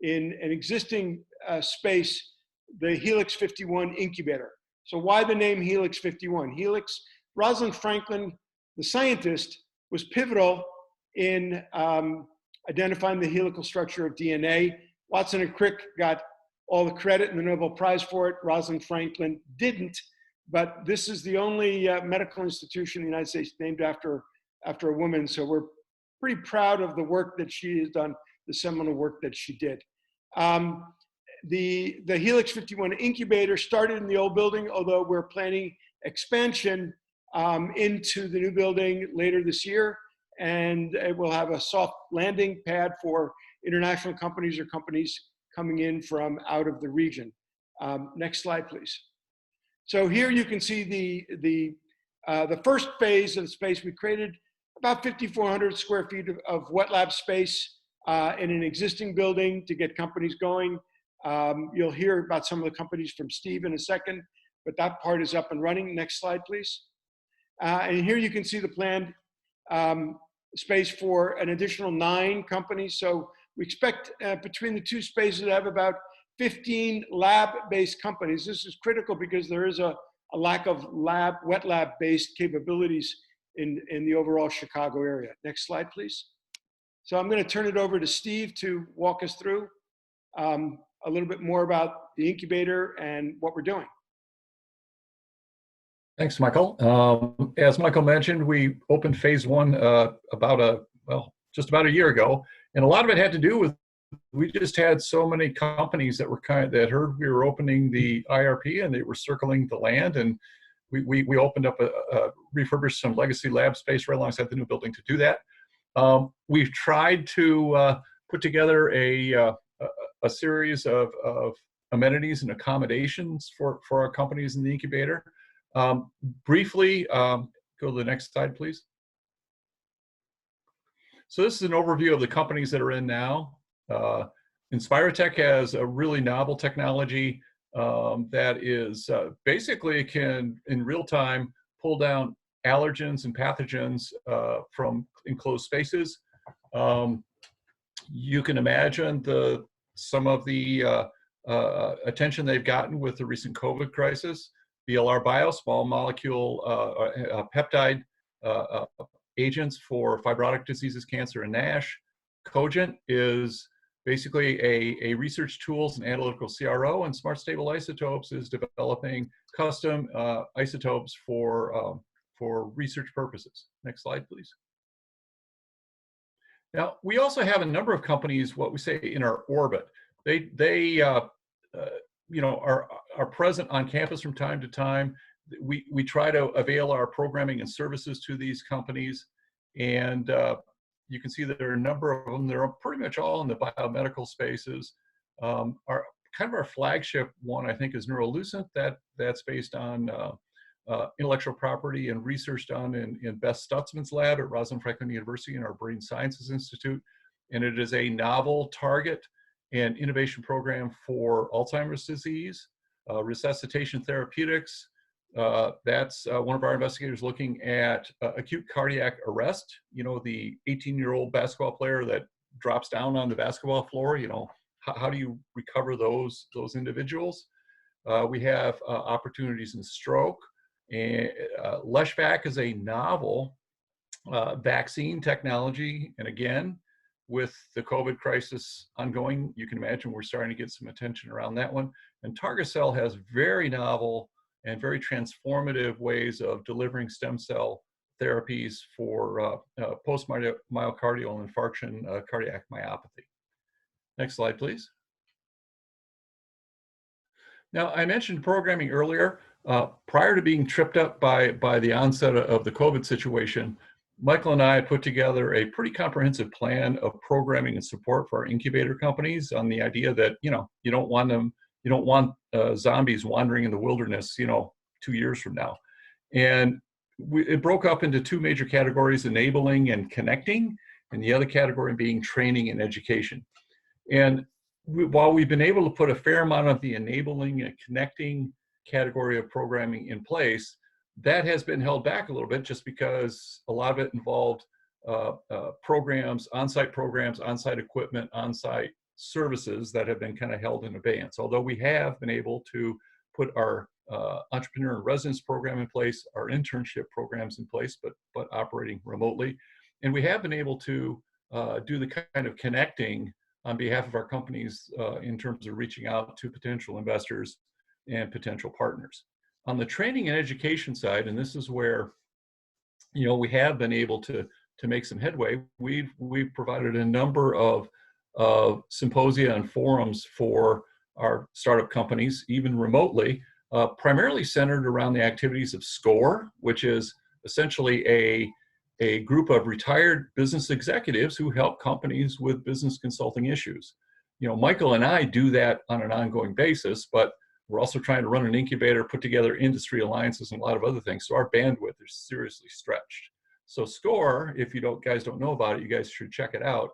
in an existing space, the Helix 51 incubator. So why the name Helix 51? Helix, Rosalind Franklin, the scientist, was pivotal in identifying the helical structure of DNA. Watson and Crick got all the credit and the Nobel Prize for it. Rosalind Franklin didn't, but this is the only medical institution in the United States named after a woman. So we're pretty proud of the work that she has done, the seminal work that she did. The Helix 51 incubator started in the old building, although we're planning expansion into the new building later this year. And it will have a soft landing pad for international companies or companies coming in from out of the region. Next slide, please. So here you can see the first phase of the space. We created about 5,400 square feet of wet lab space in an existing building to get companies going. You'll hear about some of the companies from Steve in a second, but that part is up and running. Next slide, please. And here you can see the planned space for an additional 9 companies. So we expect between the two spaces to have about 15 lab-based companies. This is critical because there is a lack of wet lab-based capabilities in the overall Chicago area. Next slide, please. So I'm going to turn it over to Steve to walk us through a little bit more about the incubator and what we're doing. Thanks, Michael. As Michael mentioned, we opened phase 1 just about a year ago, and a lot of it had to do with we just had so many companies that were that heard we were opening the IRP, and they were circling the land, and we opened up refurbished some legacy lab space right alongside the new building to do that. We've tried to put together a series of amenities and accommodations for our companies in the incubator. Briefly, go to the next slide, please. So this is an overview of the companies that are in now. InspireTech has a really novel technology that is basically can, in real time, pull down allergens and pathogens from enclosed spaces. You can imagine some of the attention they've gotten with the recent COVID crisis. BLR Bio, small molecule peptide agents for fibrotic diseases, cancer, and NASH. Cogent is basically a research tools and analytical CRO, and Smart Stable Isotopes is developing custom isotopes for research purposes. Next slide, please. Now, we also have a number of companies, what we say, in our orbit. They are present on campus from time to time. We try to avail our programming and services to these companies, and you can see that there are a number of them. They're pretty much all in the biomedical spaces. Our flagship one, I think, is Neurolucent. That's based on intellectual property and research done in Beth Stutzman's lab at Rosalind Franklin University in our Brain Sciences Institute, and it is a novel target and innovation program for Alzheimer's disease, resuscitation therapeutics. That's one of our investigators looking at acute cardiac arrest. You know, the 18-year-old basketball player that drops down on the basketball floor. You know, how do you recover those individuals? We have opportunities in stroke. And LeshVac is a novel vaccine technology, and again, with the COVID crisis ongoing, you can imagine we're starting to get some attention around that one. And Targacell has very novel and very transformative ways of delivering stem cell therapies for post-myocardial infarction, cardiac myopathy. Next slide, please. Now, I mentioned programming earlier. Prior to being tripped up by the onset of the COVID situation, Michael and I put together a pretty comprehensive plan of programming and support for our incubator companies on the idea that, you don't want zombies wandering in the wilderness, 2 years from now. And it broke up into two major categories: enabling and connecting, and the other category being training and education. And while we've been able to put a fair amount of the enabling and connecting category of programming in place, that has been held back a little bit just because a lot of it involved programs, on-site equipment, on-site services that have been kind of held in abeyance. Although we have been able to put our entrepreneur in residence program in place, our internship programs in place, but operating remotely. And we have been able to do the kind of connecting on behalf of our companies in terms of reaching out to potential investors and potential partners. On the training and education side, and this is where we have been able to make some headway, we've provided a number of symposia and forums for our startup companies, even remotely, primarily centered around the activities of SCORE, which is essentially a group of retired business executives who help companies with business consulting issues. Michael and I do that on an ongoing basis, but we're also trying to run an incubator, put together industry alliances, and a lot of other things. So our bandwidth is seriously stretched. So SCORE, if you guys don't know about it, you guys should check it out.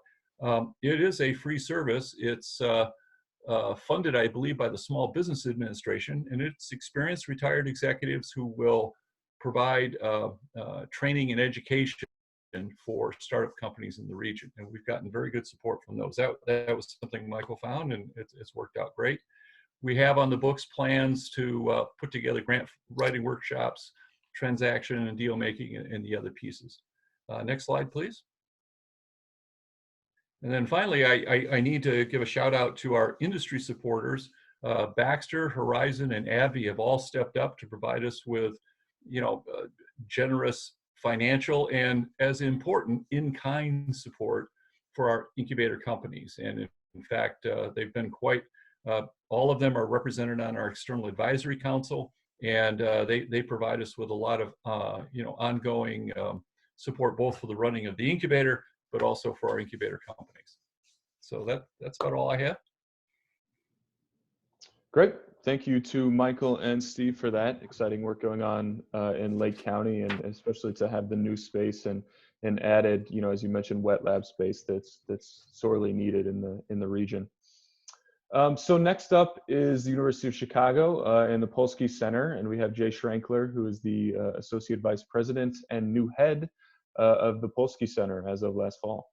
It is a free service. It's funded, I believe, by the Small Business Administration, and it's experienced retired executives who will provide training and education for startup companies in the region. And we've gotten very good support from those. That was something Michael found, and it's worked out great. We have on the books plans to put together grant writing workshops, transaction and deal making, and the other pieces. Next slide, please. And then finally, I need to give a shout out to our industry supporters. Baxter, Horizon, and AbbVie have all stepped up to provide us with, generous financial and, as important, in-kind support for our incubator companies. And in fact, they've been quite, all of them are represented on our external advisory council, and they provide us with a lot of, ongoing support, both for the running of the incubator, but also for our incubator companies. So that's about all I have. Great. Thank you to Michael and Steve for that exciting work going on in Lake County, and especially to have the new space and added, as you mentioned, wet lab space that's sorely needed in the region. So next up is the University of Chicago and the Polsky Center, and we have Jay Schrankler, who is the Associate Vice President and new head of the Polsky Center as of last fall.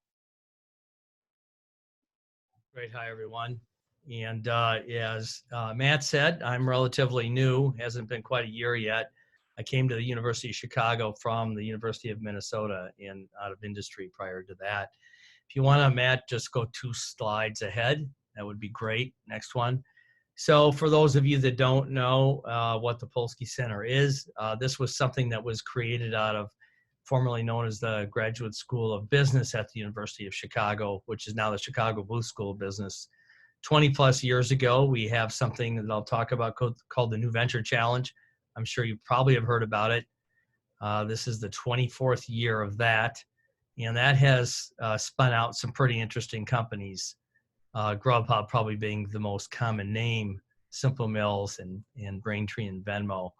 Great. Hi, everyone. And as Matt said, I'm relatively new, hasn't been quite a year yet. I came to the University of Chicago from the University of Minnesota and out of industry prior to that. If you want to, Matt, just go 2 slides ahead. That would be great. Next one. So for those of you that don't know what the Polsky Center is, this was something that was created out of formerly known as the Graduate School of Business at the University of Chicago, which is now the Chicago Booth School of Business. 20 plus years ago, we have something that I'll talk about called the New Venture Challenge. I'm sure you probably have heard about it. This is the 24th year of that. And that has spun out some pretty interesting companies. Grubhub probably being the most common name, Simple Mills and Braintree and Venmo.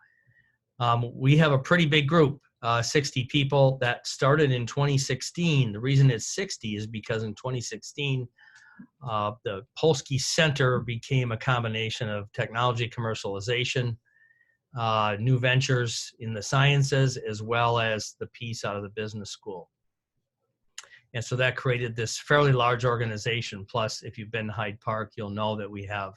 We have a pretty big group, 60 people that started in 2016. The reason it's 60 is because in 2016, the Polsky Center became a combination of technology commercialization, new ventures in the sciences, as well as the piece out of the business school. And so that created this fairly large organization. Plus, if you've been to Hyde Park, you'll know that we have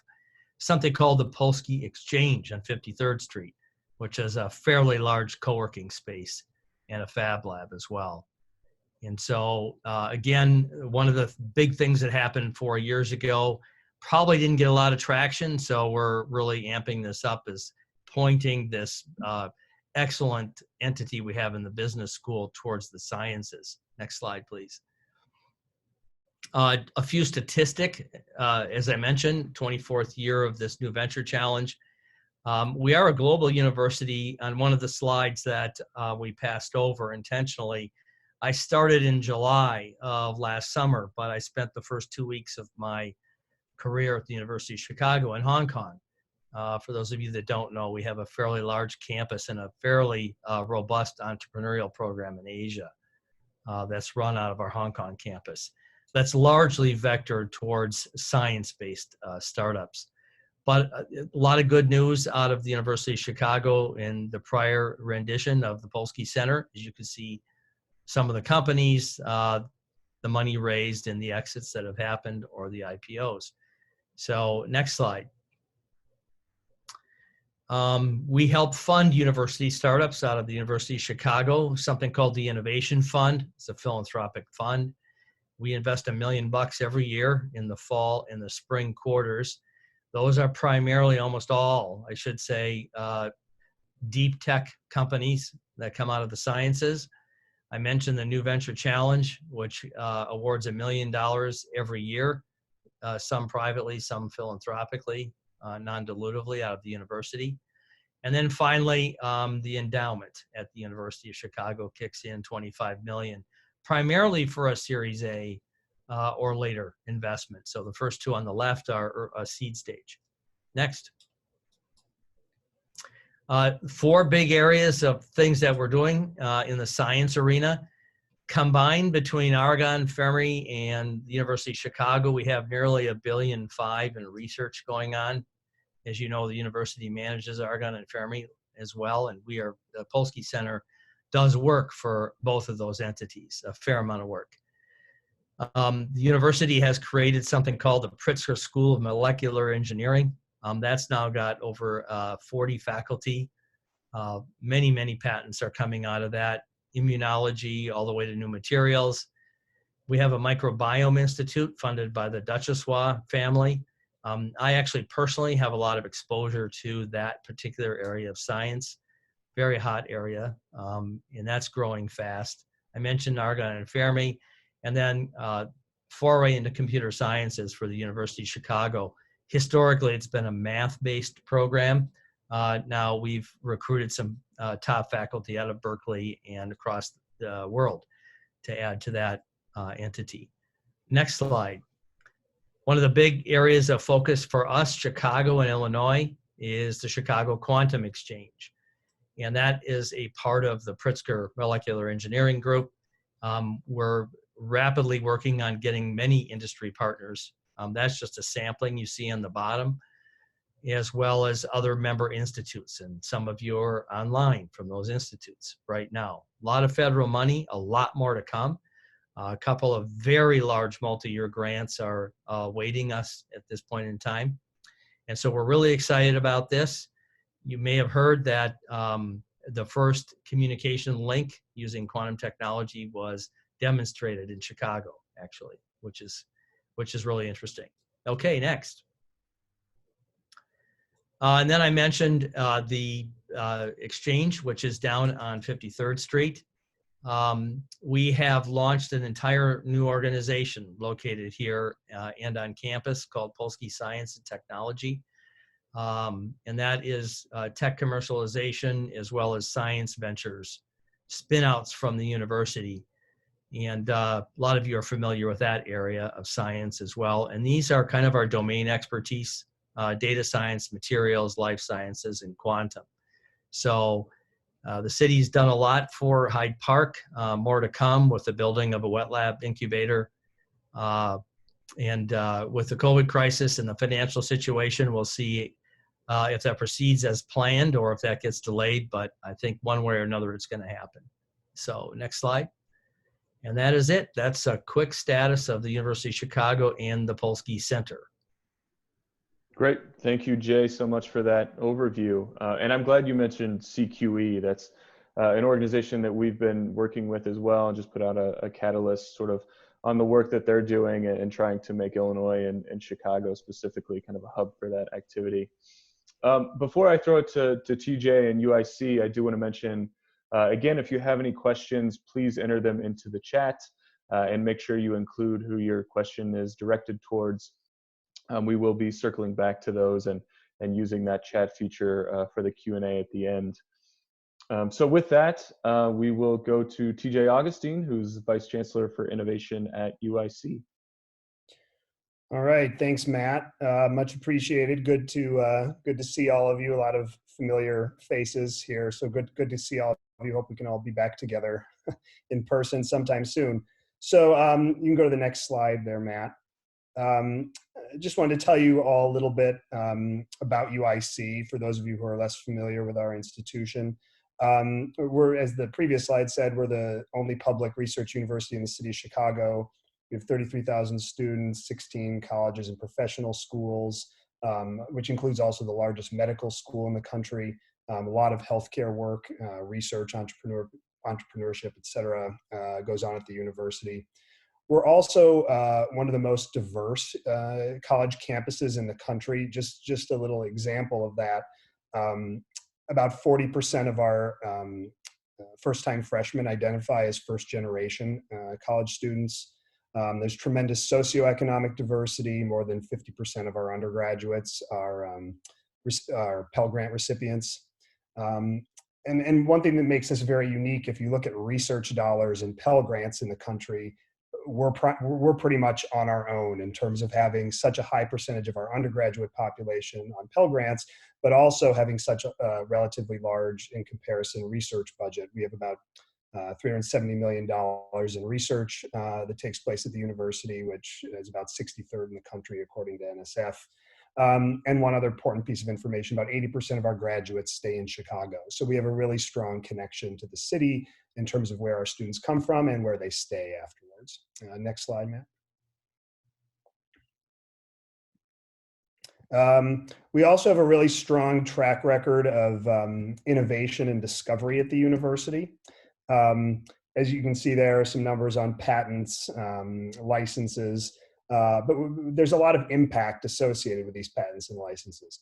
something called the Polsky Exchange on 53rd Street, which is a fairly large co-working space and a fab lab as well. And so, again, one of the big things that happened 4 years ago probably didn't get a lot of traction. So we're really amping this up, as pointing this excellent entity we have in the business school towards the sciences. Next slide, please. A few statistics, as I mentioned, 24th year of this New Venture Challenge. We are a global university. On one of the slides that we passed over intentionally, I started in July of last summer, but I spent the first 2 weeks of my career at the University of Chicago in Hong Kong. For those of you that don't know, we have a fairly large campus and a fairly robust entrepreneurial program in Asia that's run out of our Hong Kong campus. That's largely vectored towards science-based startups. But a lot of good news out of the University of Chicago in the prior rendition of the Polsky Center. As you can see, some of the companies, the money raised and the exits that have happened or the IPOs. So next slide. We help fund university startups out of the University of Chicago, something called the Innovation Fund. It's a philanthropic fund. We invest $1 million every year in the fall and the spring quarters. Those are primarily, almost all, I should say, deep tech companies that come out of the sciences. I mentioned the New Venture Challenge, which awards $1 million every year, some privately, some philanthropically, non-dilutively out of the university. And then finally, the endowment at the University of Chicago kicks in $25 million, primarily for a Series A or later investment. So the first two on the left are a seed stage. Next. 4 big areas of things that we're doing in the science arena. Combined between Argonne, Fermi, and the University of Chicago, we have nearly $1.5 billion in research going on. As you know, the university manages Argonne and Fermi as well, and the Polsky Center does work for both of those entities, a fair amount of work. The university has created something called the Pritzker School of Molecular Engineering. That's now got over 40 faculty. Many patents are coming out of that. Immunology all the way to new materials. We have a microbiome institute funded by the Duchessois family. I actually personally have a lot of exposure to that particular area of science, very hot area, and that's growing fast. I mentioned Argonne and Fermi, and then foray into computer sciences for the University of Chicago. Historically, it's been a math-based program. Now we've recruited some top faculty out of Berkeley and across the world to add to that entity. Next slide. One of the big areas of focus for us, Chicago and Illinois, is the Chicago Quantum Exchange. And that is a part of the Pritzker Molecular Engineering Group. We're rapidly working on getting many industry partners. That's just a sampling you see on the bottom, as well as other member institutes. And some of you are online from those institutes right now. A lot of federal money, a lot more to come. A couple of very large multi-year grants are awaiting us at this point in time. And so we're really excited about this. You may have heard that the first communication link using quantum technology was demonstrated in Chicago, actually, which is really interesting. Okay, next. And then I mentioned the exchange, which is down on 53rd Street. We have launched an entire new organization located here and on campus called Polsky Science and Technology. And that is tech commercialization as well as science ventures, spin-outs from the university. And a lot of you are familiar with that area of science as well. And these are kind of our domain expertise, data science, materials, life sciences, and quantum. So the city's done a lot for Hyde Park, more to come with the building of a wet lab incubator. And with the COVID crisis and the financial situation, we'll see if that proceeds as planned or if that gets delayed, but I think one way or another it's going to happen. So next slide. And that is it. That's a quick status of the University of Chicago and the Polsky Center. Great. Thank you, Jay, so much for that overview. And I'm glad you mentioned CQE. That's an organization that we've been working with as well, and just put out a catalyst sort of on the work that they're doing and trying to make Illinois and Chicago specifically kind of a hub for that activity. Before I throw it to TJ and UIC, I do want to mention, again, if you have any questions, please enter them into the chat and make sure you include who your question is directed towards. We will be circling back to those and using that chat feature for the Q&A at the end. So with that, we will go to TJ Augustine, who's Vice Chancellor for Innovation at UIC. All right, thanks, Matt. Much appreciated. Good to see all of you. A lot of familiar faces here, so good to see all of you. Hope we can all be back together in person sometime soon. So you can go to the next slide there, Matt. Just wanted to tell you all a little bit about UIC for those of you who are less familiar with our institution. We're, as the previous slide said, we're the only public research university in the city of Chicago. We have 33,000 students, 16 colleges and professional schools, which includes also the largest medical school in the country. A lot of healthcare work, research, entrepreneurship, et cetera, goes on at the university. We're also one of the most diverse college campuses in the country. Just a little example of that. About 40% of our first-time freshmen identify as first-generation college students. There's tremendous socioeconomic diversity. More than 50% of our undergraduates are Pell Grant recipients. And one thing that makes us very unique, if you look at research dollars and Pell Grants in the country, we're pretty much on our own in terms of having such a high percentage of our undergraduate population on Pell Grants, but also having such a relatively large, in comparison, research budget. We have about $370 million in research that takes place at the university, which is about 63rd in the country, according to NSF. And one other important piece of information, about 80% of our graduates stay in Chicago. So we have a really strong connection to the city in terms of where our students come from and where they stay afterwards. Next slide, Matt. We also have a really strong track record of innovation and discovery at the university. As you can see, there are some numbers on patents, licenses, but there's a lot of impact associated with these patents and licenses.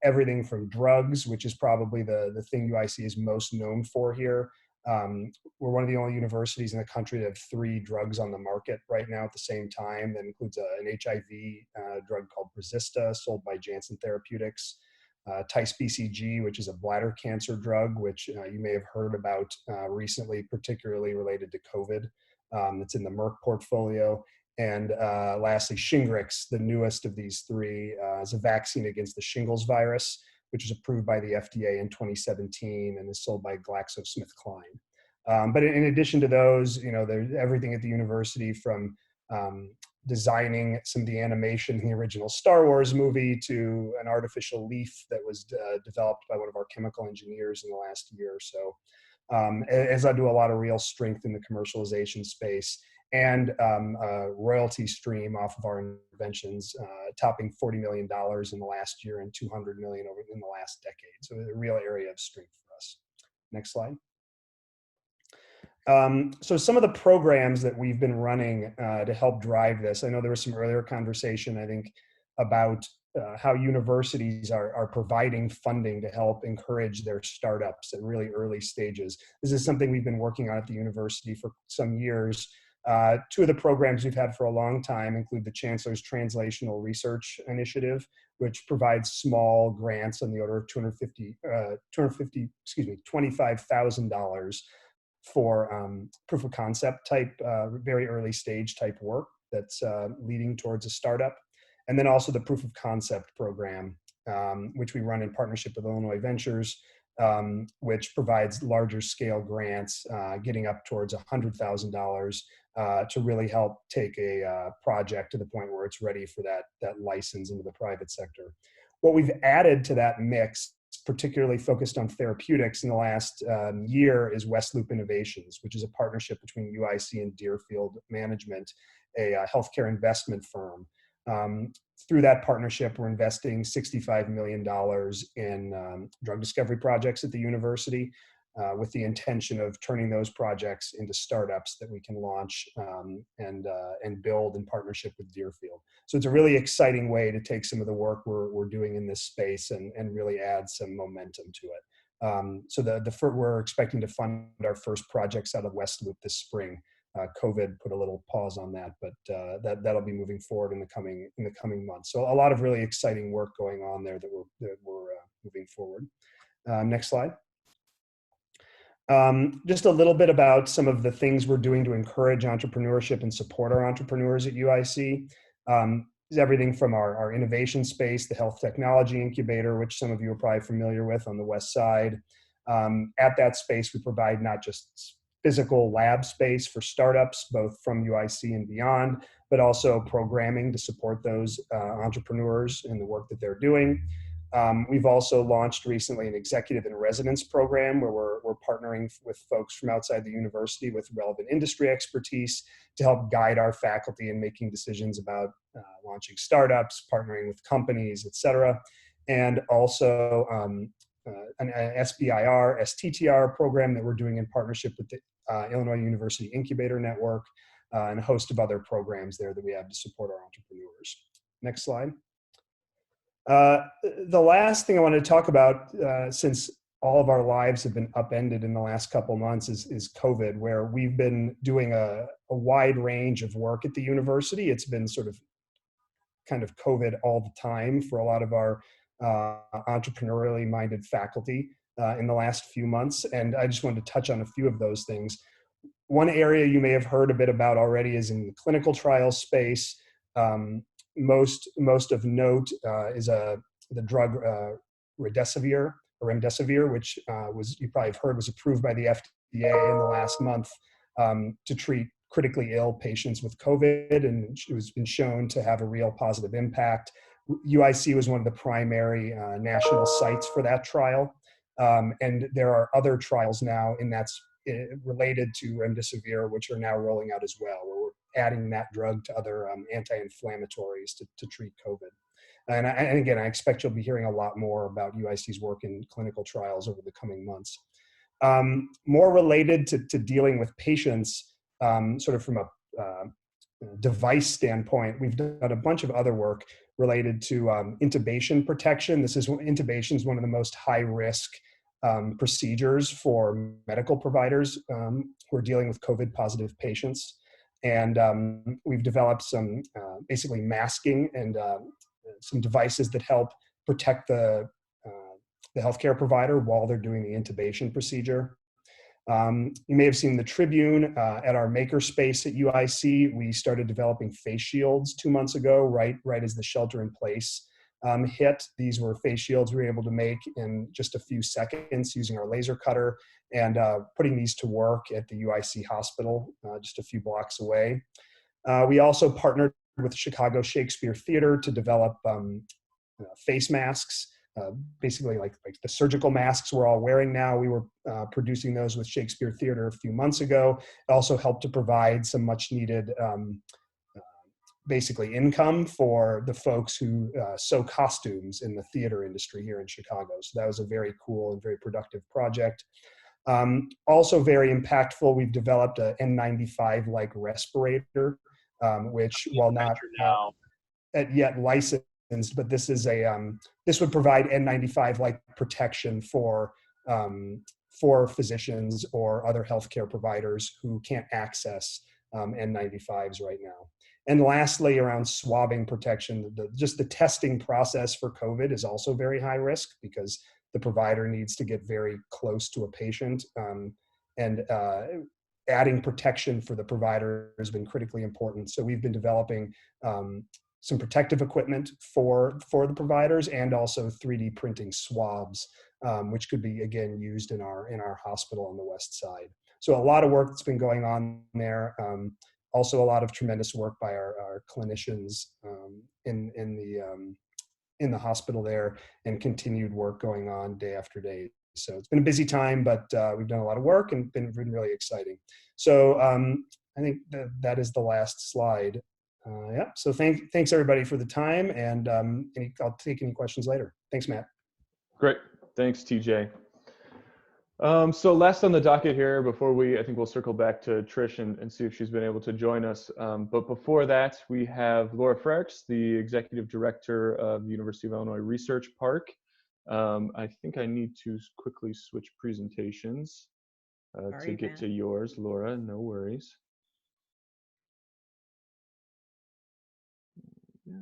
Everything from drugs, which is probably the thing UIC is most known for here. We're one of the only universities in the country that have 3 drugs on the market right now at the same time. That includes an HIV drug called Brazista, sold by Janssen Therapeutics. TICE-BCG, which is a bladder cancer drug, which you may have heard about recently, particularly related to COVID. It's in the Merck portfolio. And lastly, Shingrix, the newest of these 3, is a vaccine against the shingles virus, which was approved by the FDA in 2017 and is sold by GlaxoSmithKline. But in addition to those, there's everything at the university from designing some of the animation in the original Star Wars movie to an artificial leaf that was developed by one of our chemical engineers in the last year or so. As I do a lot of real strength in the commercialization space and a royalty stream off of our interventions, topping $40 million in the last year and $200 million in the last decade. So a real area of strength for us. Next slide. So some of the programs that we've been running to help drive this, I know there was some earlier conversation, I think, about how universities are providing funding to help encourage their startups at really early stages. This is something we've been working on at the university for some years. 2 of the programs we've had for a long time include the Chancellor's Translational Research Initiative, which provides small grants on the order of $25,000 for proof of concept type, very early stage type work that's leading towards a startup. And then also the proof of concept program, which we run in partnership with Illinois Ventures, which provides larger scale grants, getting up towards $100,000 to really help take a project to the point where it's ready for that license into the private sector. What we've added to that mix, particularly focused on therapeutics in the last year, is West Loop Innovations, which is a partnership between UIC and Deerfield Management, a healthcare investment firm. Through that partnership, we're investing $65 million in drug discovery projects at the university, with the intention of turning those projects into startups that we can launch and build in partnership with Deerfield. So it's a really exciting way to take some of the work we're doing in this space and really add some momentum to it. So we're expecting to fund our first projects out of West Loop this spring. COVID put a little pause on that, but that'll be moving forward in the coming months. So a lot of really exciting work going on there that we're moving forward. Next slide. Just a little bit about some of the things we're doing to encourage entrepreneurship and support our entrepreneurs at UIC. Is everything from our innovation space, the health technology incubator, which some of you are probably familiar with on the west side. At that space, we provide not just physical lab space for startups, both from UIC and beyond, but also programming to support those entrepreneurs in the work that they're doing. We've also launched recently an executive in residence program where we're partnering with folks from outside the university with relevant industry expertise to help guide our faculty in making decisions about launching startups, partnering with companies, et cetera. And also an SBIR, STTR program that we're doing in partnership with the Illinois University Incubator Network and a host of other programs there that we have to support our entrepreneurs. Next slide. The last thing I wanted to talk about, since all of our lives have been upended in the last couple months, is COVID, where we've been doing a wide range of work at the university. It's been sort of kind of COVID all the time for a lot of our entrepreneurially minded faculty in the last few months. And I just wanted to touch on a few of those things. One area you may have heard a bit about already is in the clinical trial space. Most of note is the drug remdesivir, which you probably have heard was approved by the FDA in the last month to treat critically ill patients with COVID, and it has been shown to have a real positive impact. UIC was one of the primary national sites for that trial, and there are other trials now in that's related to remdesivir, which are now rolling out as well, where we're adding that drug to other anti-inflammatories to treat COVID. And again, I expect you'll be hearing a lot more about UIC's work in clinical trials over the coming months. More related to dealing with patients, sort of from a device standpoint, we've done a bunch of other work related to intubation protection. Intubation is one of the most high risk procedures for medical providers who are dealing with COVID positive patients. And we've developed some basically masking and some devices that help protect the healthcare provider while they're doing the intubation procedure. You may have seen the Tribune at our makerspace at UIC. We started developing face shields 2 months ago, right as the shelter in place hit. These were face shields we were able to make in just a few seconds using our laser cutter and putting these to work at the UIC hospital just a few blocks away. We also partnered with Chicago Shakespeare Theater to develop face masks. Basically like the surgical masks we're all wearing now. We were producing those with Shakespeare Theater a few months ago. It also helped to provide some much needed basically income for the folks who sew costumes in the theater industry here in Chicago. So that was a very cool and very productive project. Also very impactful, we've developed a N95-like respirator, which while not yet licensed, but this is this would provide N95-like protection for physicians or other healthcare providers who can't access N95s right now. And lastly, around swabbing protection, just the testing process for COVID is also very high risk because the provider needs to get very close to a patient, and adding protection for the provider has been critically important. So we've been developing some protective equipment for the providers and also 3D printing swabs, which could be, again, used in our hospital on the west side. So a lot of work that's been going on there. Also a lot of tremendous work by our clinicians in the hospital there, and continued work going on day after day. So it's been a busy time, but we've done a lot of work and been really exciting. So I think that is the last slide. Yeah, so thanks everybody for the time, and I'll take any questions later. Thanks, Matt. Great, thanks TJ. So last on the docket here, before I think we'll circle back to Trish and see if she's been able to join us. But before that, we have Laura Frericks, the Executive Director of the University of Illinois Research Park. I think I need to quickly switch presentations to get to yours, Laura, no worries. Yeah.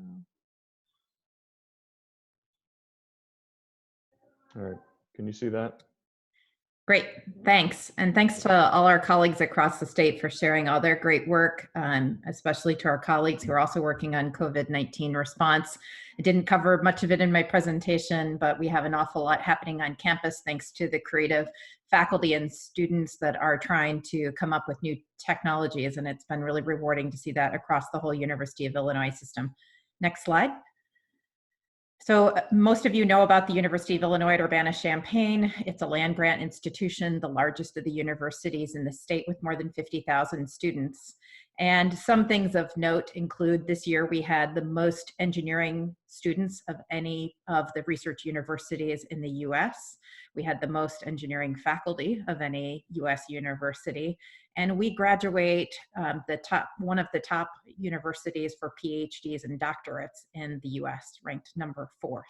All right, can you see that? Great, thanks. And thanks to all our colleagues across the state for sharing all their great work, especially to our colleagues who are also working on COVID-19 response. I didn't cover much of it in my presentation, but we have an awful lot happening on campus thanks to the creative faculty and students that are trying to come up with new technologies. And it's been really rewarding to see that across the whole University of Illinois system. Next slide. So most of you know about the University of Illinois at Urbana-Champaign. It's a land-grant institution, the largest of the universities in the state with more than 50,000 students. And some things of note include this year we had the most engineering students of any of the research universities in the US. We had the most engineering faculty of any US university. And we graduate one of the top universities for PhDs and doctorates in the US, ranked number 4th.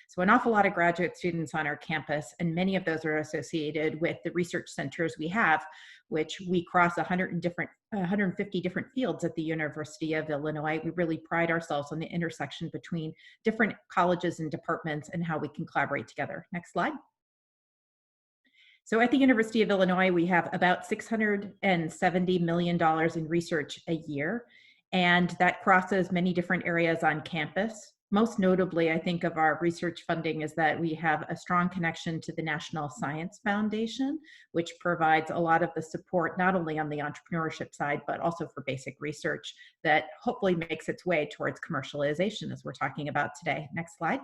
So an awful lot of graduate students on our campus, and many of those are associated with the research centers we have, which we cross 150 different fields at the University of Illinois. We really pride ourselves on the intersection between different colleges and departments and how we can collaborate together. Next slide. So at the University of Illinois, we have about $670 million in research a year, and that crosses many different areas on campus. Most notably, I think, of our research funding is that we have a strong connection to the National Science Foundation, which provides a lot of the support, not only on the entrepreneurship side, but also for basic research that hopefully makes its way towards commercialization, as we're talking about today. Next slide.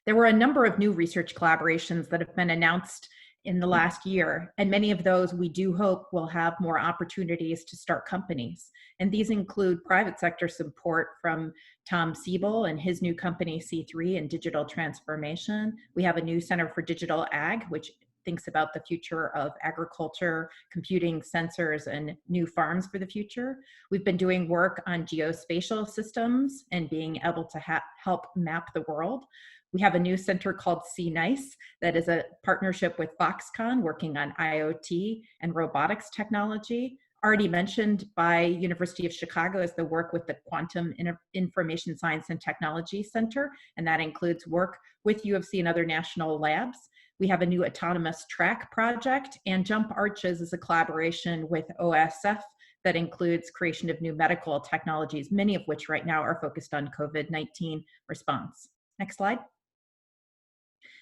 There were a number of new research collaborations that have been announced in the last year, and many of those we do hope will have more opportunities to start companies. And these include private sector support from Tom Siebel and his new company C3 in digital transformation. We have a new Center for Digital Ag, which thinks about the future of agriculture, computing sensors, and new farms for the future. We've been doing work on geospatial systems and being able to help map the world. We have a new center called C-NICE that is a partnership with Foxconn working on IoT and robotics technology. Already mentioned by University of Chicago is the work with the Quantum Information Science and Technology Center, and that includes work with U of C and other national labs. We have a new autonomous track project, and Jump Arches is a collaboration with OSF that includes creation of new medical technologies, many of which right now are focused on COVID-19 response. Next slide.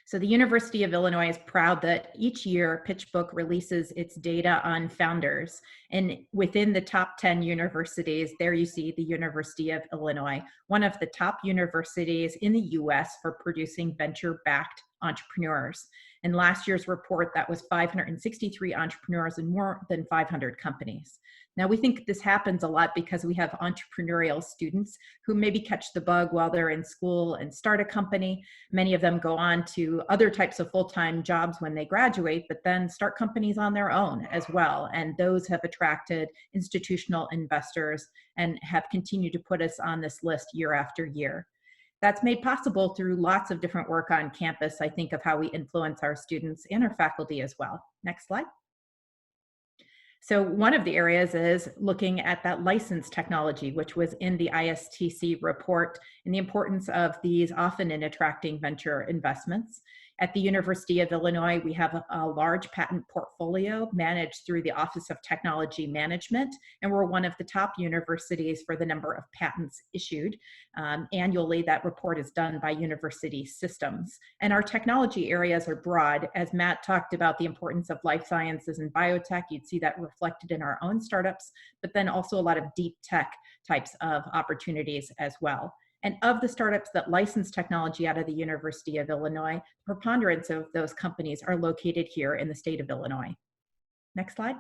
So the University of Illinois is proud that each year PitchBook releases its data on founders. And within the top 10 universities, there you see the University of Illinois, one of the top universities in the US for producing venture-backed entrepreneurs. In last year's report, that was 563 entrepreneurs and more than 500 companies. Now, we think this happens a lot because we have entrepreneurial students who maybe catch the bug while they're in school and start a company. Many of them go on to other types of full-time jobs when they graduate, but then start companies on their own as well. And those have attracted institutional investors and have continued to put us on this list year after year. That's made possible through lots of different work on campus, I think, of how we influence our students and our faculty as well. Next slide. So one of the areas is looking at that license technology, which was in the ISTC report, and the importance of these often in attracting venture investments. At the University of Illinois, we have a large patent portfolio managed through the Office of Technology Management, and we're one of the top universities for the number of patents issued. Annually, that report is done by university systems. And our technology areas are broad. As Matt talked about the importance of life sciences and biotech, you'd see that reflected in our own startups, but then also a lot of deep tech types of opportunities as well. And of the startups that license technology out of the University of Illinois, the preponderance of those companies are located here in the state of Illinois. Next slide.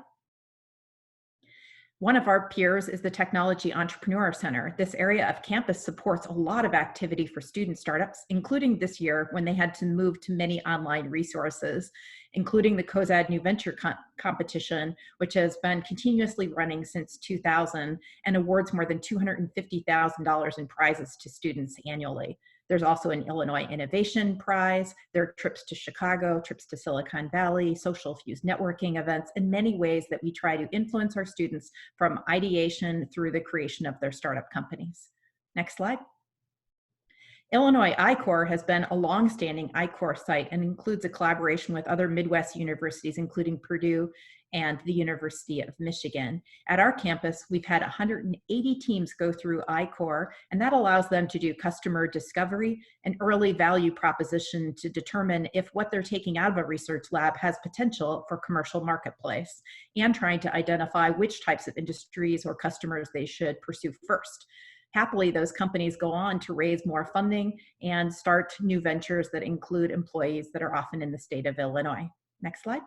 One of our peers is the Technology Entrepreneur Center. This area of campus supports a lot of activity for student startups, including this year when they had to move to many online resources, including the COSAD New Venture Competition, which has been continuously running since 2000 and awards more than $250,000 in prizes to students annually. There's also an Illinois Innovation Prize. There are trips to Chicago, trips to Silicon Valley, social fuse networking events, and many ways that we try to influence our students from ideation through the creation of their startup companies. Next slide. Illinois I-Corps has been a longstanding I-Corps site and includes a collaboration with other Midwest universities, including Purdue and the University of Michigan. At our campus, we've had 180 teams go through I-Corps, and that allows them to do customer discovery and early value proposition to determine if what they're taking out of a research lab has potential for commercial marketplace, and trying to identify which types of industries or customers they should pursue first. Happily, those companies go on to raise more funding and start new ventures that include employees that are often in the state of Illinois. Next slide.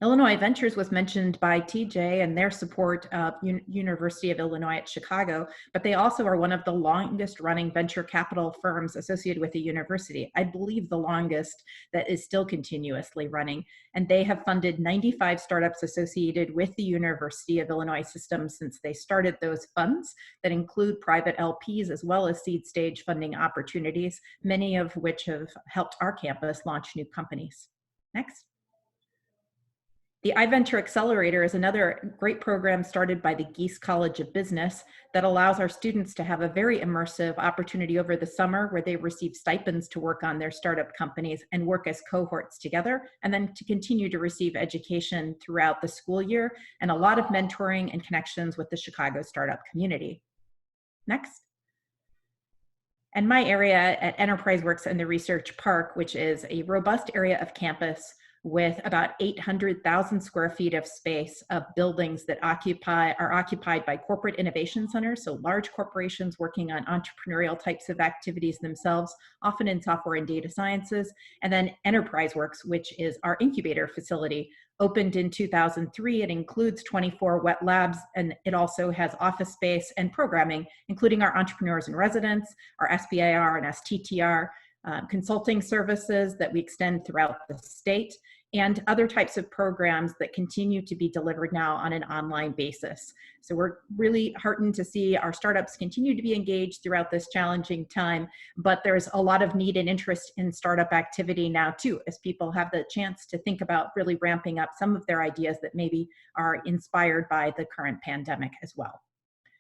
Illinois Ventures was mentioned by TJ and their support of University of Illinois at Chicago, but they also are one of the longest running venture capital firms associated with the university. I believe the longest that is still continuously running. And they have funded 95 startups associated with the University of Illinois system since they started those funds that include private LPs as well as seed stage funding opportunities, many of which have helped our campus launch new companies. Next. The iVenture Accelerator is another great program started by the Geese College of Business that allows our students to have a very immersive opportunity over the summer where they receive stipends to work on their startup companies and work as cohorts together, and then to continue to receive education throughout the school year, and a lot of mentoring and connections with the Chicago startup community. Next. And my area at EnterpriseWorks and the Research Park, which is a robust area of campus with about 800,000 square feet of space of buildings that are occupied by corporate innovation centers, so large corporations working on entrepreneurial types of activities themselves, often in software and data sciences, and then EnterpriseWorks, which is our incubator facility. Opened in 2003, it includes 24 wet labs, and it also has office space and programming, including our entrepreneurs in residence, our SBIR and STTR, consulting services that we extend throughout the state, and other types of programs that continue to be delivered now on an online basis. So we're really heartened to see our startups continue to be engaged throughout this challenging time, but there's a lot of need and interest in startup activity now too, as people have the chance to think about really ramping up some of their ideas that maybe are inspired by the current pandemic as well.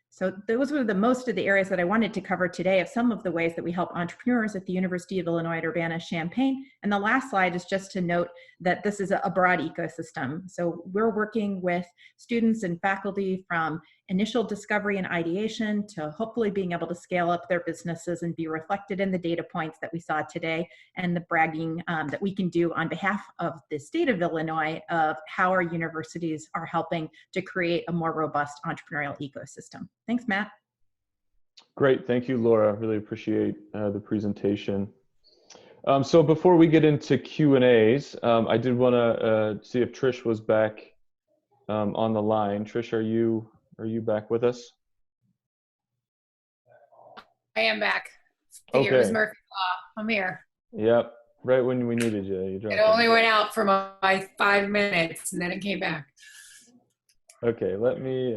So those were most of the areas that I wanted to cover today of some of the ways that we help entrepreneurs at the University of Illinois at Urbana-Champaign. And the last slide is just to note that this is a broad ecosystem. So we're working with students and faculty from initial discovery and ideation to hopefully being able to scale up their businesses and be reflected in the data points that we saw today, and the bragging that we can do on behalf of the state of Illinois of how our universities are helping to create a more robust entrepreneurial ecosystem. Thanks, Matt. Great, thank you, Laura. Really appreciate the presentation. So before we get into Q&As, I did want to see if Trish was back on the line. Trish, are you back with us? I am back. It was Murphy's Law. I'm here. Yep, right when we needed you. It only went out for my 5 minutes and then it came back. Okay, let me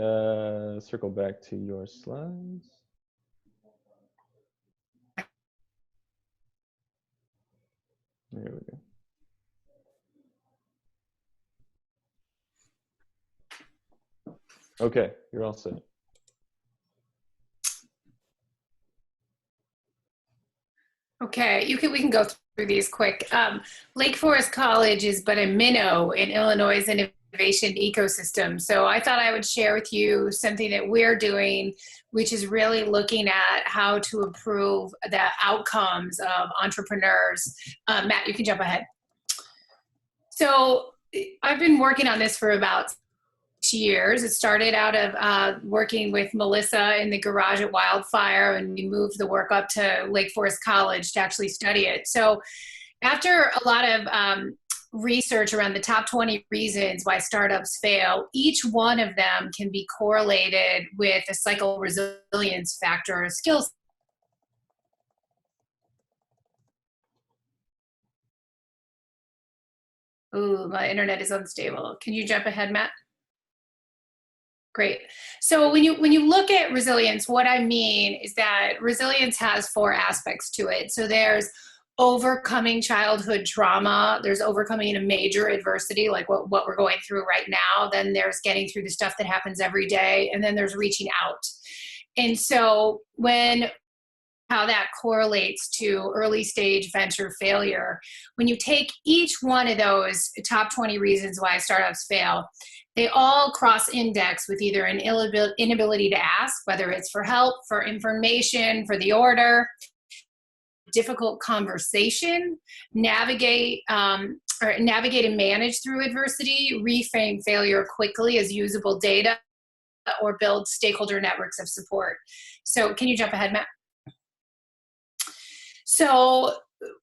circle back to your slides. There we go. Okay, you're all set. Okay, we can go through these quick. Lake Forest College is but a minnow in Illinois' innovation ecosystem. So I thought I would share with you something that we're doing, which is really looking at how to improve the outcomes of entrepreneurs. Matt, you can jump ahead. So I've been working on this for about 6 years. It started out of working with Melissa in the garage at Wildfire, and we moved the work up to Lake Forest College to actually study it. So after a lot of research around the top 20 reasons why startups fail, each one of them can be correlated with a cycle resilience factor or skills. Ooh, my internet is unstable. Can you jump ahead, Matt? Great. So when you look at resilience, what I mean is that resilience has 4 aspects to it. So there's overcoming childhood trauma, there's overcoming a major adversity like what we're going through right now, then there's getting through the stuff that happens every day, and then there's reaching out. And so when how that correlates to early stage venture failure. When you take each one of those top 20 reasons why startups fail, they all cross-index with either an inability to ask, whether it's for help, for information, for the order, difficult conversation, navigate and manage through adversity, reframe failure quickly as usable data, or build stakeholder networks of support. So can you jump ahead, Matt? So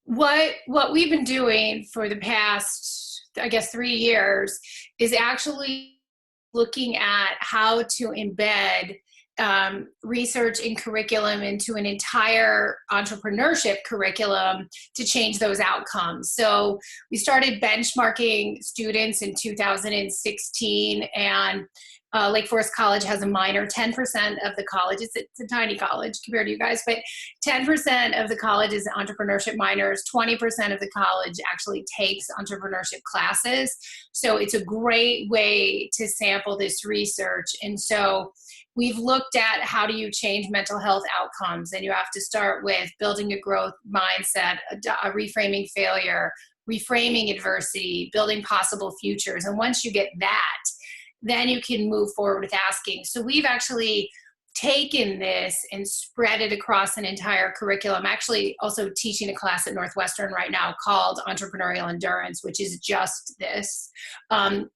what we've been doing for the past, I guess, 3 years is actually looking at how to embed research and curriculum into an entire entrepreneurship curriculum to change those outcomes. So we started benchmarking students in 2016, and Lake Forest College has a minor. 10% of the college, it's a tiny college compared to you guys, but 10% of the college is entrepreneurship minors. 20% of the college actually takes entrepreneurship classes. So it's a great way to sample this research. And so we've looked at how do you change mental health outcomes, and you have to start with building a growth mindset, a reframing failure, reframing adversity, building possible futures. And once you get that, then you can move forward with asking. So we've actually taken this and spread it across an entire curriculum. I'm actually also teaching a class at Northwestern right now called Entrepreneurial Endurance, which is just this.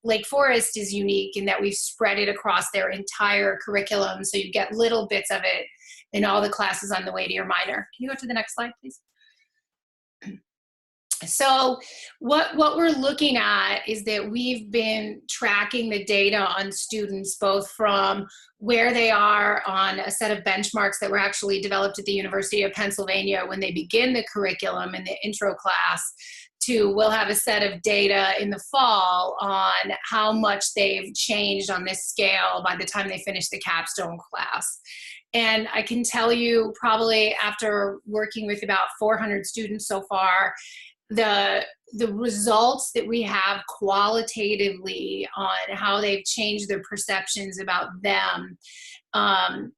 Lake Forest is unique in that we've spread it across their entire curriculum, so you get little bits of it in all the classes on the way to your minor. Can you go to the next slide, please? So what we're looking at is that we've been tracking the data on students, both from where they are on a set of benchmarks that were actually developed at the University of Pennsylvania when they begin the curriculum in the intro class, to we'll have a set of data in the fall on how much they've changed on this scale by the time they finish the capstone class. And I can tell you, probably after working with about 400 students so far, the results that we have qualitatively on how they've changed their perceptions about them,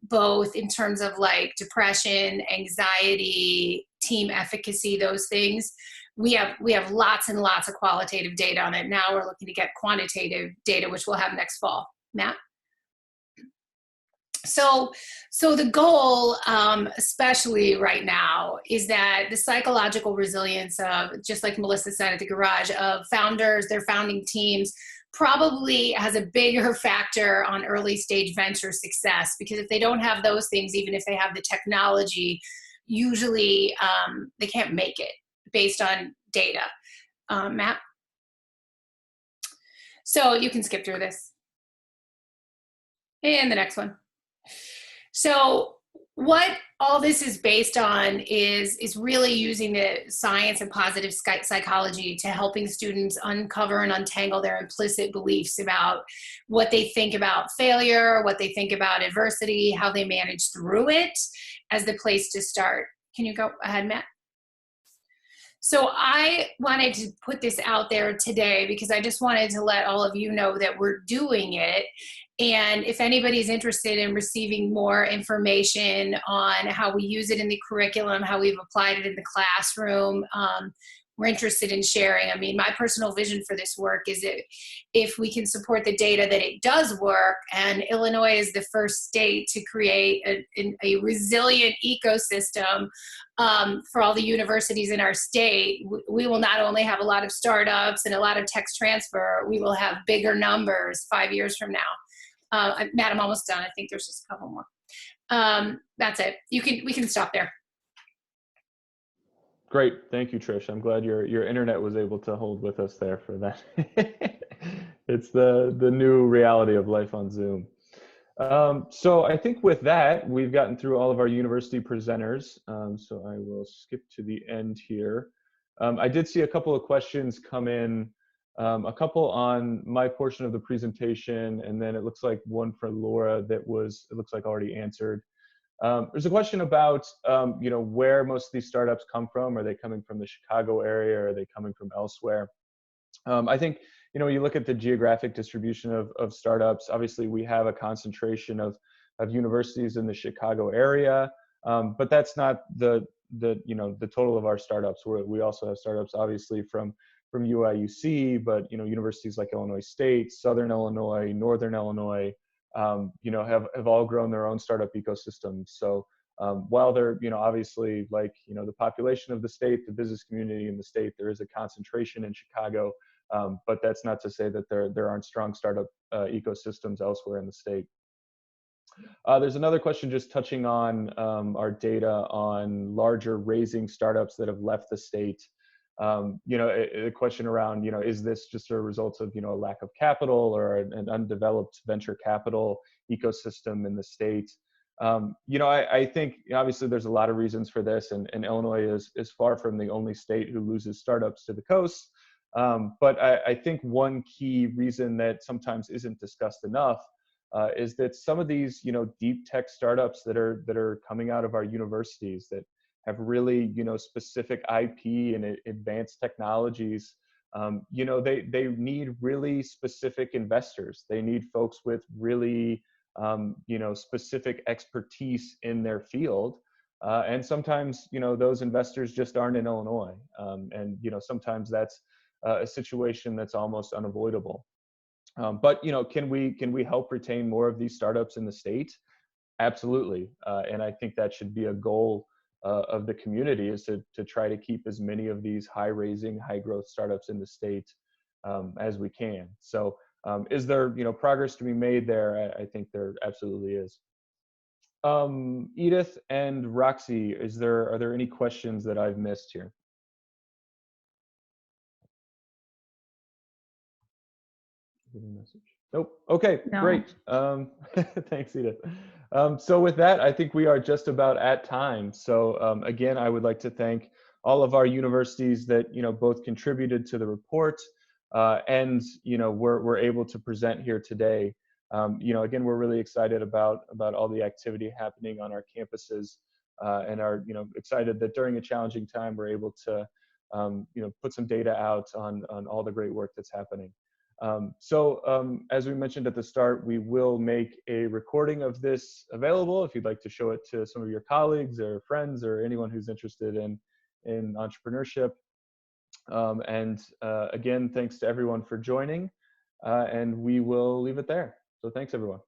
both in terms of like depression, anxiety, team efficacy, those things, we have lots and lots of qualitative data on it. Now we're looking to get quantitative data, which we'll have next fall. Matt? So the goal, especially right now, is that the psychological resilience of, just like Melissa said at the garage, of founders, their founding teams, probably has a bigger factor on early stage venture success, because if they don't have those things, even if they have the technology, usually they can't make it based on data. Matt? So you can skip through this. And the next one. So what all this is based on is really using the science and positive psychology to helping students uncover and untangle their implicit beliefs about what they think about failure, what they think about adversity, how they manage through it as the place to start. Can you go ahead, Matt? So I wanted to put this out there today because I just wanted to let all of you know that we're doing it. And if anybody's interested in receiving more information on how we use it in the curriculum, how we've applied it in the classroom, we're interested in sharing. I mean, my personal vision for this work is that if we can support the data that it does work, and Illinois is the first state to create a resilient ecosystem for all the universities in our state, we will not only have a lot of startups and a lot of tech transfer, we will have bigger numbers 5 years from now. Matt, I'm almost done. I think there's just a couple more. That's it. We can stop there. Great, thank you, Trish. I'm glad your internet was able to hold with us there for that. It's the new reality of life on Zoom. So I think with that, we've gotten through all of our university presenters. So I will skip to the end here. I did see a couple of questions come in, a couple on my portion of the presentation, and then it looks like one for Laura that was, it looks like already answered. There's a question about, where most of these startups come from. Are they coming from the Chicago area, or are they coming from elsewhere? I think, when you look at the geographic distribution of startups, obviously we have a concentration of universities in the Chicago area. But that's not the total of our startups. We also have startups, obviously, from UIUC, but universities like Illinois State, Southern Illinois, Northern Illinois, have all grown their own startup ecosystems. So while they're obviously, like the population of the state, the business community in the state, there is a concentration in Chicago, but that's not to say that there aren't strong startup ecosystems elsewhere in the state. There's another question just touching on our data on larger raising startups that have left the state. A question around, is this just a result of, a lack of capital or an undeveloped venture capital ecosystem in the state? I think obviously there's a lot of reasons for this, and Illinois is far from the only state who loses startups to the coast. But I think one key reason that sometimes isn't discussed enough is that some of these, deep tech startups that are coming out of our universities that have really, specific IP and advanced technologies, they need really specific investors. They need folks with really, specific expertise in their field. And sometimes, those investors just aren't in Illinois. And, sometimes that's a situation that's almost unavoidable. But can we help retain more of these startups in the state? Absolutely, and I think that should be a goal of the community, is to try to keep as many of these high-raising, high-growth startups in the state as we can. So, is there progress to be made there? I think there absolutely is. Edith and Roxy, are there any questions that I've missed here? Message. Nope. Okay, no. Great. Thanks, Edith. So with that, I think we are just about at time. So again, I would like to thank all of our universities that both contributed to the report and we're able to present here today. Again, we're really excited about all the activity happening on our campuses and are excited that during a challenging time we're able to put some data out on all the great work that's happening. As we mentioned at the start, we will make a recording of this available if you'd like to show it to some of your colleagues or friends or anyone who's interested in entrepreneurship. Again, thanks to everyone for joining, and we will leave it there. So thanks, everyone.